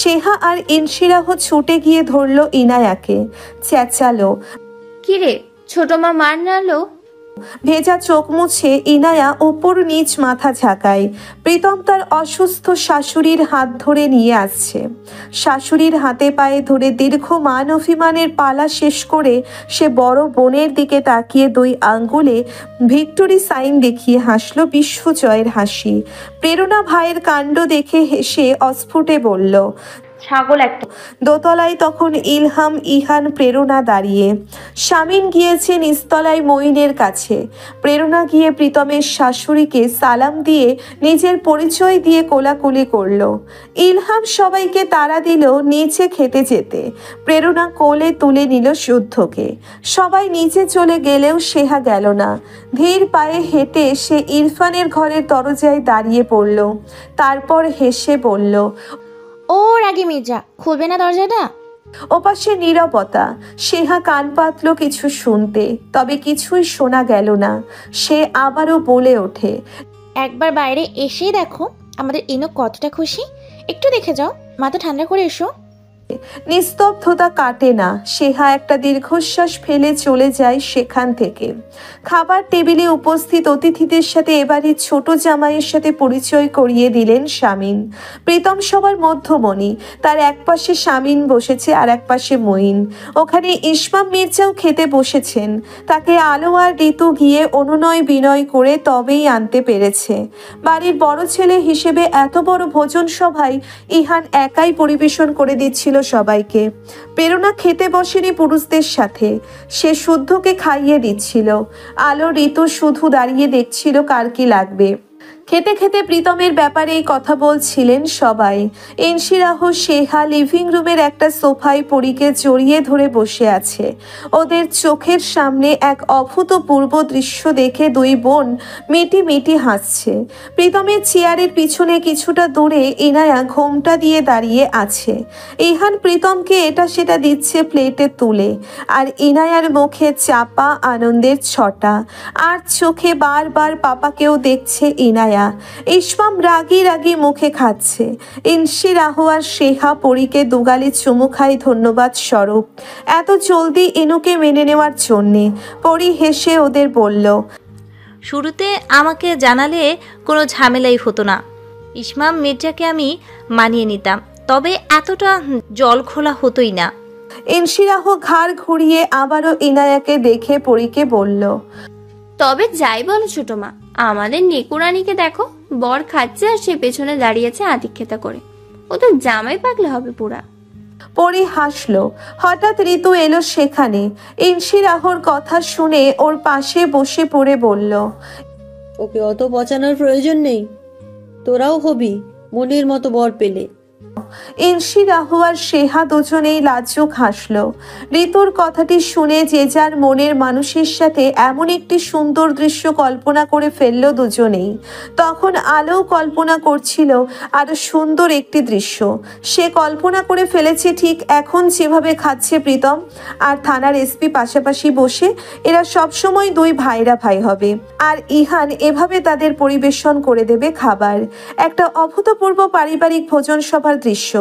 শেহা আর ইনশিরাহ ছুটে গিয়ে ধরলো ইনায়াকে, চেঁচালো, কিরে ছোট মা মার নালো? ভেজা চোখ মুছে ইনায়া উপর নিচ মাথা ঝাঁকায়। প্রীতম তার অসুস্থ শাশুড়ির হাত ধরে নিয়ে আসছে। শাশুড়ির হাতে পায়ে ধরে দীর্ঘ মান অভিমানের পালা শেষ করে সে বড় বোনের দিকে তাকিয়ে 2 আঙ্গুলে ভিক্টোরি সাইন দেখিয়ে হাসলো বিশ্বজয়ের হাসি। প্রেরণা ভাইয়ের কাণ্ড দেখে হেসে অস্ফুটে বলল, ছাগল একটা। দোতলায় তখন ইলহাম, ইহান, প্রেরণা দাঁড়িয়ে। শামিন গিয়েছে নিচতলায় মঈনের কাছে। প্রেরণা গিয়ে প্রীতমের শাশুড়িকে সালাম দিয়ে নিজের পরিচয় দিয়ে কোলাকুলি করলো। ইলহাম সবাইকে তাড়া দিল নিচে খেতে যেতে। প্রেরণা কোলে তুলে নিল শুদ্ধকে। সবাই নিচে চলে গেলেও সেহা গেল না। ধীর পায়ে হেঁটে সে ইরফানের ঘরের দরজায় দাঁড়িয়ে পড়ল। তারপর হেসে বলল, ও রাগি মির্জা, খুলবে না দরজাটা? ওপাশে নীরবতা। সেহা কান পাতল কিছু শুনতে, তবে কিছুই শোনা গেল না। সে আবারও বলে ওঠে, একবার বাইরে এসেই দেখো আমাদের ইনো কতটা খুশি। একটু দেখে যাও, মাথা ঠান্ডা করে এসো। নিস্তব্ধতা কাটে না। সেহা একটা দীর্ঘশ্বাস ফেলে চলে যায় সেখান থেকে। খাবার টেবিলে উপস্থিত অতিথিদের সাথে এবারই ছোট জামাইয়ের সাথে পরিচয় করিয়ে দিলেন শামিন। প্রীতম সবার মধ্যমণি। তার এক পাশে শামিন বসেছে আর এক পাশে মঈন। ওখানে ইসমাম মির্জাও খেতে বসেছেন। তাকে আলো আর ঋতু গিয়ে অনুনয় বিনয় করে তবেই আনতে পেরেছে। বাড়ির বড় ছেলে হিসেবে এত বড় ভোজন সভায় ইহান একাই পরিবেশন করে দিচ্ছিল সবাইকে। প্রেরণা খেতে বসেনি পুরুষদের সাথে, সে শুদ্ধকে খাইয়ে দিচ্ছিল। আলো ঋতু শুধু দাঁড়িয়ে দেখছিল কার কি লাগবে। খেতে খেতে প্রীতমের ব্যাপারেই কথা বলছিলেন সবাই। ইনশিরাহ শেহা লিভিং রুমের একটা সোফায় পরীকে জড়িয়ে ধরে বসে আছে। ওদের চোখের সামনে এক অভূতপূর্ব দৃশ্য দেখে দুই বোন মিটি মিটি হাসছে। প্রীতমের চেয়ারের পিছনে কিছুটা দূরে ইনায়া ঘোমটা দিয়ে দাঁড়িয়ে আছে। ইহান প্রীতমকে এটা সেটা দিচ্ছে প্লেটে তুলে, আর ইনায়ার মুখে চাপা আনন্দের ছটা, আর চোখে বারবার পাপাকেও দেখছে ইনায়া। ইসমাম রাগি রাগি মুখে খাচ্ছে। ইনশিরাহ আর শেহা পরীকে দুগালে চুমু খায় ধন্যবাদ স্বরূপ, এত জলদি ইনুকে মেনে নেওয়ার জন্যে। পরী হেসে ওদের বলল, শুরুতে আমাকে জানালে কোনো ঝামেলাই হতো না। ইসমাম মির্জাকে আমি মানিয়ে নিতাম, তবে এতটা জল খোলা হতোই না। ইনশিরাহ ঘাড় ঘুরিয়ে আবারও ইনায়াকে দেখে পরীকে বলল, তবে যাই বলো ছোট মা, আমাদের নিকুরানিকে দেখো, বর খাচ্ছে আর সে পেছনে দাঁড়িয়েছে আদিক্ষেতা করে। ও তো জামাই পাগলা হবে পুরা। পরী হাসলো। হঠাৎ ঋতু এলো সেখানে। ইনশিরাহর কথা শুনে ওর পাশে বসে পড়ে বলল, ওকে অত পচানোর প্রয়োজন নেই, তোরাও হবি মনের মতো বর পেলে। ইনশিরাহ আর শেহা দুজনেই লাজুক হাসলো। ঋতুর কথাটি শুনে যে যার মনের মানুষের সাথে এমন একটি সুন্দর দৃশ্য কল্পনা করে ফেললো দুজনেই। তখন আলো কল্পনা করছিল আরো সুন্দর একটি দৃশ্য। সে কল্পনা করে ফেলেছে ঠিক এখন যেভাবে খাচ্ছে প্রীতম আর থানার এসপি পাশাপাশি বসে, এরা সবসময় দুই ভাইরা ভাই হবে, আর ইহান এভাবে তাদের পরিবেশন করে দেবে খাবার। একটা অভূতপূর্ব পারিবারিক ভোজন সভার দৃশ্য,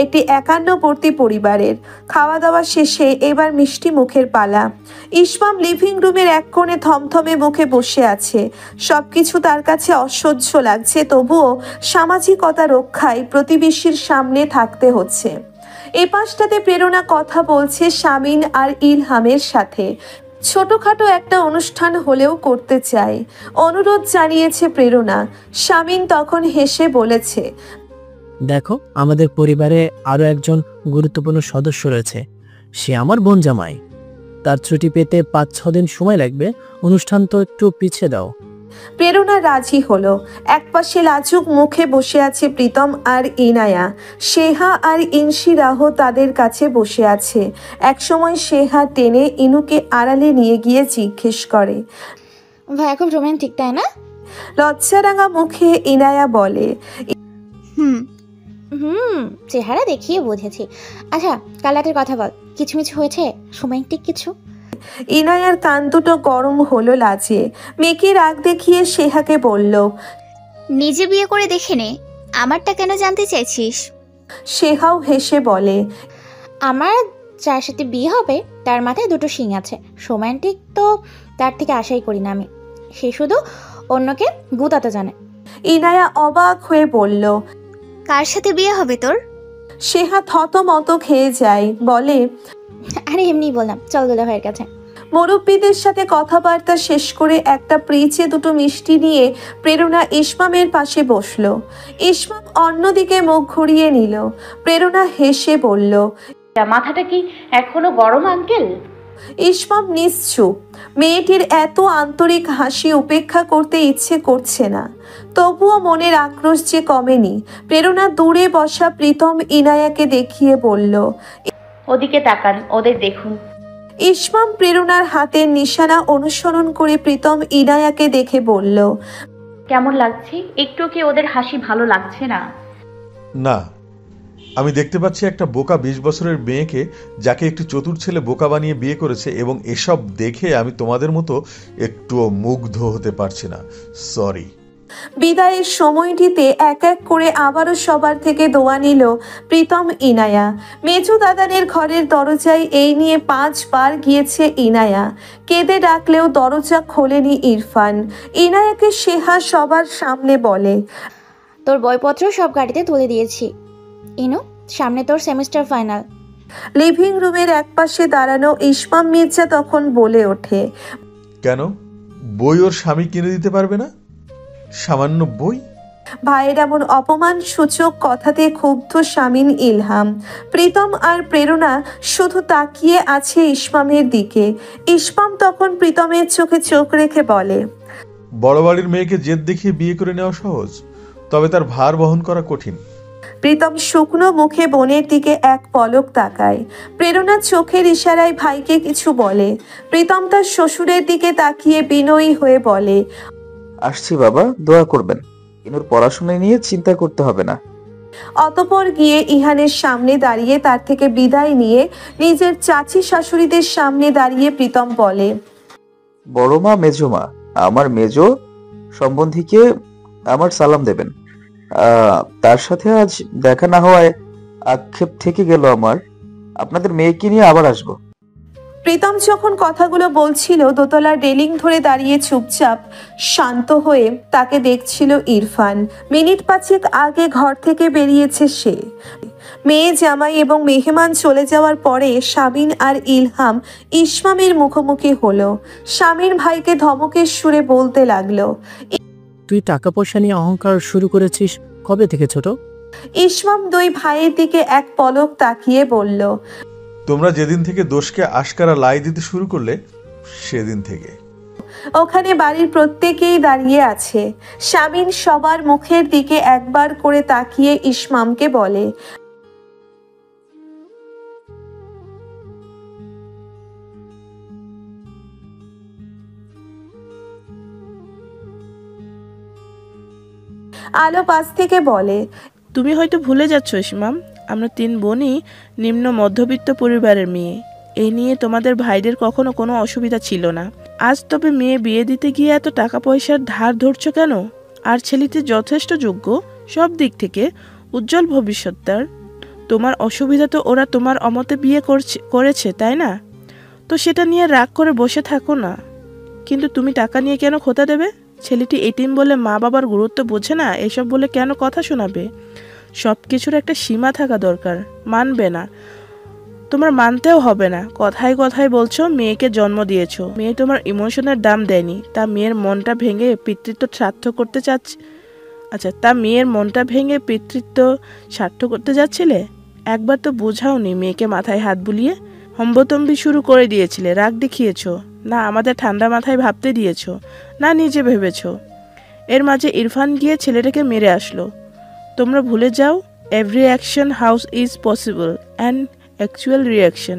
একটি একান্নবর্তী পরিবারের। খাওয়া দাওয়া শেষে এবার মিষ্টি মুখের পালা। ইসমাম লিভিং রুমের এক কোণে থমথমে মুখে বসে আছে। সবকিছু তার কাছে অসহ্য লাগছে, তবুও সামাজিকতা রক্ষায় প্রতিবেশীর সামনে থাকতে হচ্ছে। এ পাশটাতে প্রেরণা কথা বলছে শামিন আর ইলহামের সাথে। ছোটখাটো একটা অনুষ্ঠান হলেও করতে চায়, অনুরোধ জানিয়েছে প্রেরণা। শামিন তখন হেসে বলেছে, দেখো, আমাদের পরিবারে আরো একজন গুরুত্বপূর্ণ সদস্য রয়েছে, সে আমার বোন জামাই। তার ছুটি পেতে 5-6 দিন সময় লাগবে, অনুষ্ঠান তো একটু পিছিয়ে দাও। প্রেরণা রাজি হলো। একপাশে লাজুক মুখে বসে আছে প্রীতম আর ইনায়া। শেহা আর ইনশিরাহ তাদের কাছে বসে আছে। একসময় শেহা টেনে ইনুকে আড়ালে নিয়ে গিয়ে জিজ্ঞেস করে, ভাই খুব রোমান্টিক তাই না? লজ্জারাঙা মুখে ইনায়া বলে, চেহারা দেখিয়ে বুঝেছি। আচ্ছা, কাল রাতের কথা বল, কিছু মিছু হয়েছে রোমান্টিক কিছু? ইনায়ার কান দুটো গরম হলো লাজে। মেয়েকে রাগ দেখিয়ে শেহাকে বলল, নিজে বিয়ে করে দেখে নে, আমারটা কেন জানতে চাইছিস? শেহাও হেসে বলে, আমার যার সাথে বিয়ে হবে তার মাথায় দুটো শিং আছে, রোমান্টিক তো তার থেকে আশাই করি না আমি। সে শুধু অন্যকে গুতাতে জানে। ইনায়া অবাক হয়ে বলল, কার সাথে বিয়ে হবে তোর? শেহা থতমত খেয়ে যায়, বলে, আরে এমনি বললাম, চল দুলা ভাইয়ের কাছে। মুরব্বীদের সাথে কথাবার্তা শেষ করে একটা প্রিচে দুটো মিষ্টি নিয়ে প্রেরণা ইসমামের পাশে বসলো। ইসমাম অন্যদিকে মুখ ঘুরিয়ে নিল। প্রেরণা হেসে বলল, মাথাটা কি এখনো গরম আঙ্কেল? ইসমাম নিশ্চুপ। মেয়েটির এত আন্তরিক হাসি উপেক্ষা করতে ইচ্ছে করছে না, তবুও মনের আক্রোশ যে কমেনি। প্রেরণা দূরে বসা প্রীতম ইনায়াকে দেখিয়ে বলল, ওদিকে তাকান, ওদের দেখুন। ইসমাম প্রেরণার হাতের নিশানা অনুসরণ করে প্রীতম ইনায়াকে দেখে বলল, কেমন লাগছে? একটু কি ওদের হাসি ভালো লাগছে না? না, আমি দেখতে পাচ্ছি একটা বোকা 20 বছরের মেয়েকে, যাকে একটি চতুর ছেলে বোকা বানিয়ে বিয়ে করেছে, এবং এসব দেখে আমি তোমাদের মতো একটুও মুগ্ধ হতে পারছি না। সরি। বিদায়ের সময়টিতে এক এক করে আবারও সবার থেকে দোয়া নিল প্রীতম ইনায়া। মেজু দাদানের ঘরের দরজায় এই নিয়ে 5 বার গিয়েছে ইনায়া। কেঁদে ডাকলেও দরজা খোলেনি ইরফান। ইনায়াকে শেহা সবার সামনে বলে, তোর বইপত্র সব গাড়িতে তুলে দিয়েছি ইনু, সামনে তোর সেমিস্টার ফাইনাল। লিভিং রুমের একপাশে দাঁড়ানো ইসমাম মির্জা তখন বলে ওঠে, কেন বই ওর স্বামী কিনে দিতে পারবে না? সামান্য বই? ভাইয়ের এমন অপমান সূচক কথাতে ক্ষুব্ধ শামিন ইলহাম। প্রীতম আর প্রেরণা শুধু তাকিয়ে আছে ইসমামের দিকে। ইসমাম তখন প্রীতমের চোখে চোখ রেখে বলে, বড় বাড়ির মেয়েকে জেদ দেখিয়ে বিয়ে করে নেওয়া সহজ, তবে তার ভার বহন করা কঠিন। প্রীতম শুকনো মুখে বোনের দিকে এক পলক তাকায়। প্রেরণা চোখের ইশারায় ভাইকে কিছু বলে। প্রীতম তার শ্বশুরের দিকে তাকিয়ে বিনয়ী হয়ে বলে, আসছি বাবা, দোয়া করবেন। ইনুর পড়াশোনা নিয়ে চিন্তা করতে হবে না। অতঃপর গিয়ে ইহানের সামনে দাঁড়িয়ে তার থেকে বিদায় নিয়ে নিজের চাচি শাশুড়িদের সামনে দাঁড়িয়ে প্রীতম বলে, বড় মা, মেজো মা, আমার মেজো সম্বন্ধীকে আমার সালাম দেবেন। তার সাথে আজ দেখা না হওয়ায় আক্ষেপ থেকে গেল আমার। আপনাদের মেয়েকে নিয়ে আবার আসবো। প্রীতম যখন কথাগুলো বলছিল দোতলার রেলিং ধরে দাঁড়িয়ে চুপচাপ শান্ত হয়ে তাকে দেখছিল ইরফান। মিনিট 5 আগে ঘর থেকে বেরিয়েছে সে। মেয়ে, জামাই এবং মেহমান চলে যাওয়ার পরে শামিন আর ইলহাম ইসমামের মুখোমুখি হলো। শামিন ভাইকে ধমকের সুরে বলতে লাগলো, তুই টাকা পয়সা নিয়ে অহংকার শুরু করেছিস কবে থেকে ছোট? ইসমাম দুই ভাইয়ের দিকে এক পলক তাকিয়ে বলল, তোমরা যেদিন থেকে দোষকে আশকারা লাই দিতে শুরু করলে সেদিন থেকে। ওখানে বাড়ির প্রত্যেকেই দাঁড়িয়ে আছে। শামিন সবার মুখের দিকে একবার করে তাকিয়ে ইসমামকে বলে, আলো পাশ থেকে বলে, তুমি হয়তো ভুলে যাচ্ছ ইসমাম, আমরা 3 বোনই নিম্ন মধ্যবিত্ত পরিবারের মেয়ে। এই নিয়ে তোমাদের ভাইদের কখনো কোনো অসুবিধা ছিল না। আজ তবে মেয়ে বিয়ে দিতে গিয়ে এত টাকা পয়সার ধার ধরছো কেন? আর ছেলেটি যথেষ্ট যোগ্য, সব দিক থেকে উজ্জ্বল ভবিষ্যৎ তার। তোমার অসুবিধা তো ওরা তোমার অমতে বিয়ে করেছে, তাই না? তো সেটা নিয়ে রাগ করে বসে থাকো না। কিন্তু তুমি টাকা নিয়ে কেন খোঁটা দেবে? ছেলেটি এতিম বলে মা বাবার গুরুত্ব বোঝে না, এসব বলে কেন কথা শোনাবে? সব কিছুর একটা সীমা থাকা দরকার। মানবে না, তোমার মানতেও হবে না। কথায় কথায় বলছো মেয়েকে জন্ম দিয়েছো, মেয়ে তোমার ইমোশনের দাম দেয়নি। তা মেয়ের মনটা ভেঙে পিতৃত্ব সার্থক করতে চাচ্ছে? মেয়ের মনটা ভেঙে পিতৃত্ব সার্থক করতে যাচ্ছিলে? একবার তো বোঝাওনি মেয়েকে মাথায় হাত বুলিয়ে? হম্বতম্বি শুরু করে দিয়েছিলে, রাগ দেখিয়েছো, না আমাদের ঠান্ডা মাথায় ভাবতে দিয়েছো, না নিজে ভেবেছো। এর মাঝে ইরফান গিয়ে ছেলেটাকে মেরে আসলো। তোমরা ভুলে যাও, every action house is possible and actual reaction.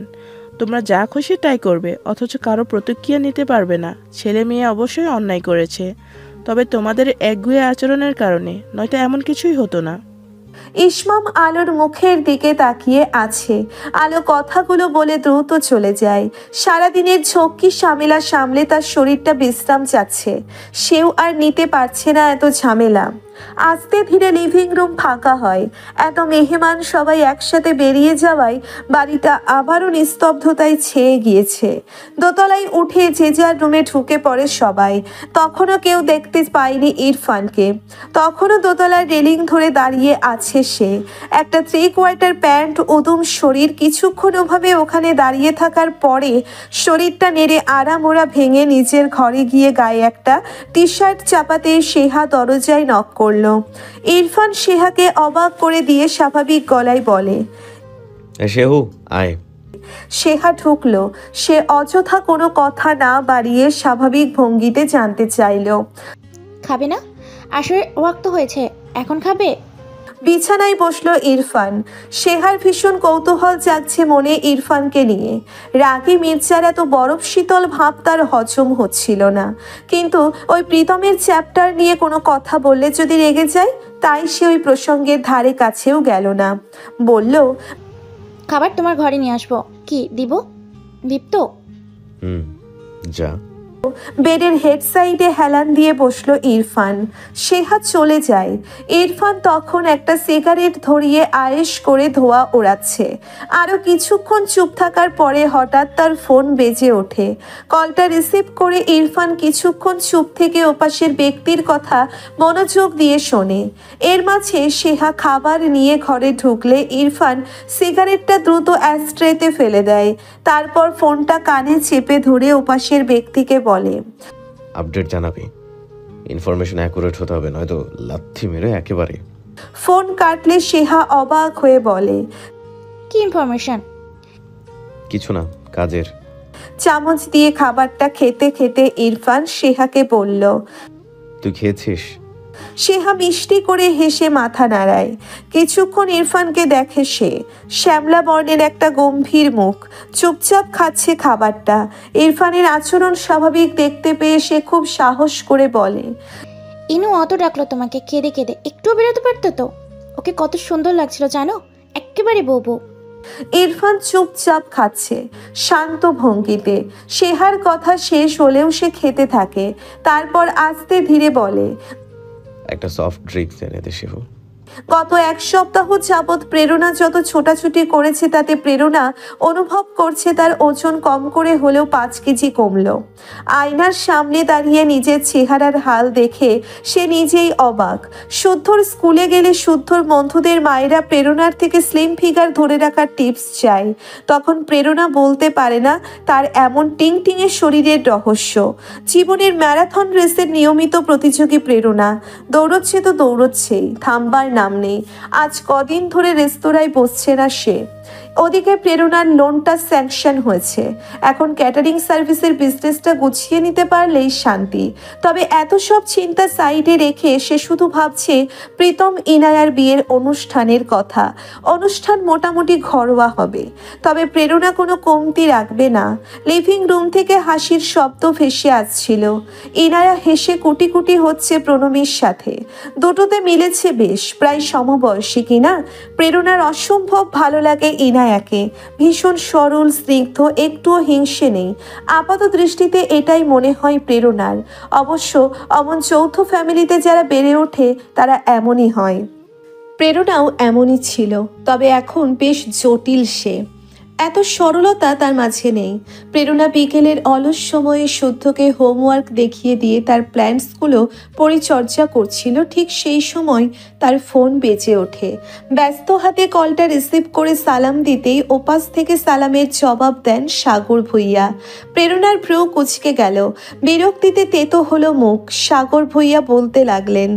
তোমরা যা খুশি তাই করবে, অথচ কারো প্রতিক্রিয়া নিতে পারবে না। ছেলে মেয়ে অবশ্যই অন্যায় করেছে, তবে তোমাদের একগুঁয়ে আচরণের কারণে, নয়তো এমন কিছুই হতো না। ইসমাম আলোর মুখের দিকে তাকিয়ে আছে। আলো কথাগুলো বলে দ্রুত চলে যায়। সারাদিনের ঝক্কি ঝামেলা সামলে তার শরীরটা বিশ্রাম চাচ্ছে। সেও আর নিতে পারছে না এত ঝামেলা। আস্তে ধীরে লিভিং রুম ফাঁকা হয়। এত মেহমান সবাই একসাথে বেরিয়ে যাওয়ায় বাড়িটা আবারও নিস্তব্ধতায় ছেয়ে গিয়েছে। দোতলায় উঠে যে যার রুমে ঢুকে পড়ে সবাই। তখনও কেউ দেখতে পায়নি ইরফানকে। তখনও দোতলার রেলিং ধরে দাঁড়িয়ে আছে সে। একটা 3/4 প্যান্ট, উদুম শরীর। কিছুক্ষণ ওভাবে ওখানে দাঁড়িয়ে থাকার পরে শরীরটা নেড়ে আড়ামোড়া ভেঙে নিজের ঘরে গিয়ে গায়ে একটা টি-শার্ট চাপাতে সেহা দরজায় নক করলো। ইরফান সেহাকে অবাক করে দিয়ে স্বাভাবিক গলায় বলে, সেহু আয়। সেহা ঢুকলো। সে অযথা কোনো কথা না বাড়িয়ে স্বাভাবিক ভঙ্গিতে জানতে চাইলো, খাবে না? আসলে ওয়াক্ত হয়েছে, এখন খাবে? বিছানায় বসলো ইরফান। সেহার ভীষণ কৌতূহল জাগছে মনে ইরফানকে নিয়ে। রাগে মির্জার এত বরফ শীতল ভাব তার হজম হচ্ছিল না। কিন্তু ওই প্রীতমের চ্যাপ্টার নিয়ে কোনো কথা বললে যদি রেগে যায়, তাই সে ওই প্রসঙ্গের ধারে কাছেও গেল না। বলল, খাবার তোমার ঘরে নিয়ে আসবো। কি দিব? দীপ্ত যা। বেডের হেড সাইডে হেলান দিয়ে বসলো ইরফান। সেহা চলে যায়। ইরফান তখন একটা সিগারেট ধরিয়ে আয়েশ করে ধোয়া ওড়াচ্ছে। আরও কিছুক্ষণ চুপ থাকার পরে হঠাৎ তার ফোন বেজে ওঠে। কলটা রিসিভ করে ইরফান কিছুক্ষণ চুপ থেকে ওপাশের ব্যক্তির কথা মনোযোগ দিয়ে শোনে। এর মাঝে সেহা খাবার নিয়ে ঘরে ঢুকলে ইরফান সিগারেটটা দ্রুত অ্যাস্ট্রেতে ফেলে দেয়। তারপর ফোনটা কানে চেপে ধরে ওপাশের ব্যক্তিকে বলে, আপডেট জানাবি, ইনফরমেশন অ্যাকুরেট হতে হবে, নয়তো লাথি মেরে একেবারে। ফোন কাটলে সেহা অবাক হয়ে বলে, কি ইনফরমেশন? কিছু না, কাজের। চামচ দিয়ে খাবারটা খেতে খেতে ইরফান সেহাকে বলল, তুই খেয়েছিস? সেহা মিষ্টি করে হেসে মাথা নাড়ায়। কিছুক্ষণ ইরফানকে দেখে সে। শ্যামলা বর্ণের একটা গম্ভীর মুখ, চুপচাপ খাচ্ছে খাবারটা। ইরফানের আচরণ স্বাভাবিক দেখতে পেয়ে সে খুব সাহস করে বলে, ইনু অত ডাকলো তোমাকে কেঁদে কেঁদে, একটুও বেরোতে পারতো তো। ওকে কত সুন্দর লাগছিল জানো, একেবারে বউ বউ। ইরফান চুপচাপ খাচ্ছে শান্ত ভঙ্গিতে। সেহার কথা শেষ হলেও সে খেতে থাকে। তারপর আস্তে ধীরে বলে, একটা সফট ড্রিঙ্কস এনে দে শিহু। গত এক সপ্তাহ যাবৎ প্রেরণা যত ছোটাছুটি করেছে তাতে প্রেরণা অনুভব করছে তার ওজন কম করে হলেও 5 কেজি কমলো। আয়নার সামনে দাঁড়িয়ে নিজের চেহারার হাল দেখে সে নিজেই অবাক। শুদ্ধর স্কুলে গেলে শুদ্ধর বন্ধুদের মায়েরা প্রেরণার থেকে স্লিম ফিগার ধরে রাখার টিপস চায়। তখন প্রেরণা বলতে পারে না তার এমন টিংটিংয়ে শরীরের রহস্য। জীবনের ম্যারাথন রেসের নিয়মিত প্রতিযোগী প্রেরণা। দৌড়চ্ছে তো দৌড়চ্ছেই, থামবার নাম নেই। আজ কদিন ধরে রেস্তোরাঁয় বসছে না সে। ওদিকে প্রেরণার লোনটা স্যাংশন হয়েছে। এখন ক্যাটারিং সার্ভিসের বিজনেসটা গুছিয়ে নিতে পারলেই শান্তি। তবে এত সব চিন্তা সাইডে রেখে সে শুধু ভাবছে প্রীতম ইনায়ার বিয়ের অনুষ্ঠানের কথা। অনুষ্ঠান মোটামুটি ঘরোয়া হবে, তবে প্রেরণা কোনো কমতি রাখবে না। লিভিং রুম থেকে হাসির শব্দ ভেসে আসছিল। ইনায়া হেসে কুটি কুটি হচ্ছে প্রণমীর সাথে। দুটোতে মিলেছে বেশ, প্রায় সমবয়সী কিনা। প্রেরণার অসম্ভব ভালো লাগে ইনায়াকে। ভীষণ সরল, স্নিগ্ধ, একটুও হিংসে নেই। আপাত দৃষ্টিতে এটাই মনে হয় প্রেরণার। অবশ্য অমন যৌথ ফ্যামিলিতে যারা বেড়ে ওঠে তারা এমনই হয়। প্রেরণাও এমনই ছিল, তবে এখন বেশ জটিল সে। এত সরলতা তার মাঝে নেই। প্রেরণা বিকেলের অলস সময়ে শুদ্ধকে হোমওয়ার্ক দেখিয়ে দিয়ে তার প্ল্যান্টসগুলো পরিচর্যা করছিল। ঠিক সেই সময় তার ফোন বেজে ওঠে। ব্যস্ত হাতে কলটা রিসিভ করে সালাম দিতেই ওপাশ থেকে সালামের জবাব দেন সাগর ভূঁইয়া। প্রেরণার ভ্রু কুঁচকে গেল, বিরক্তিতে তেতো হলো মুখ। সাগর ভূঁইয়া বলতে লাগলেন,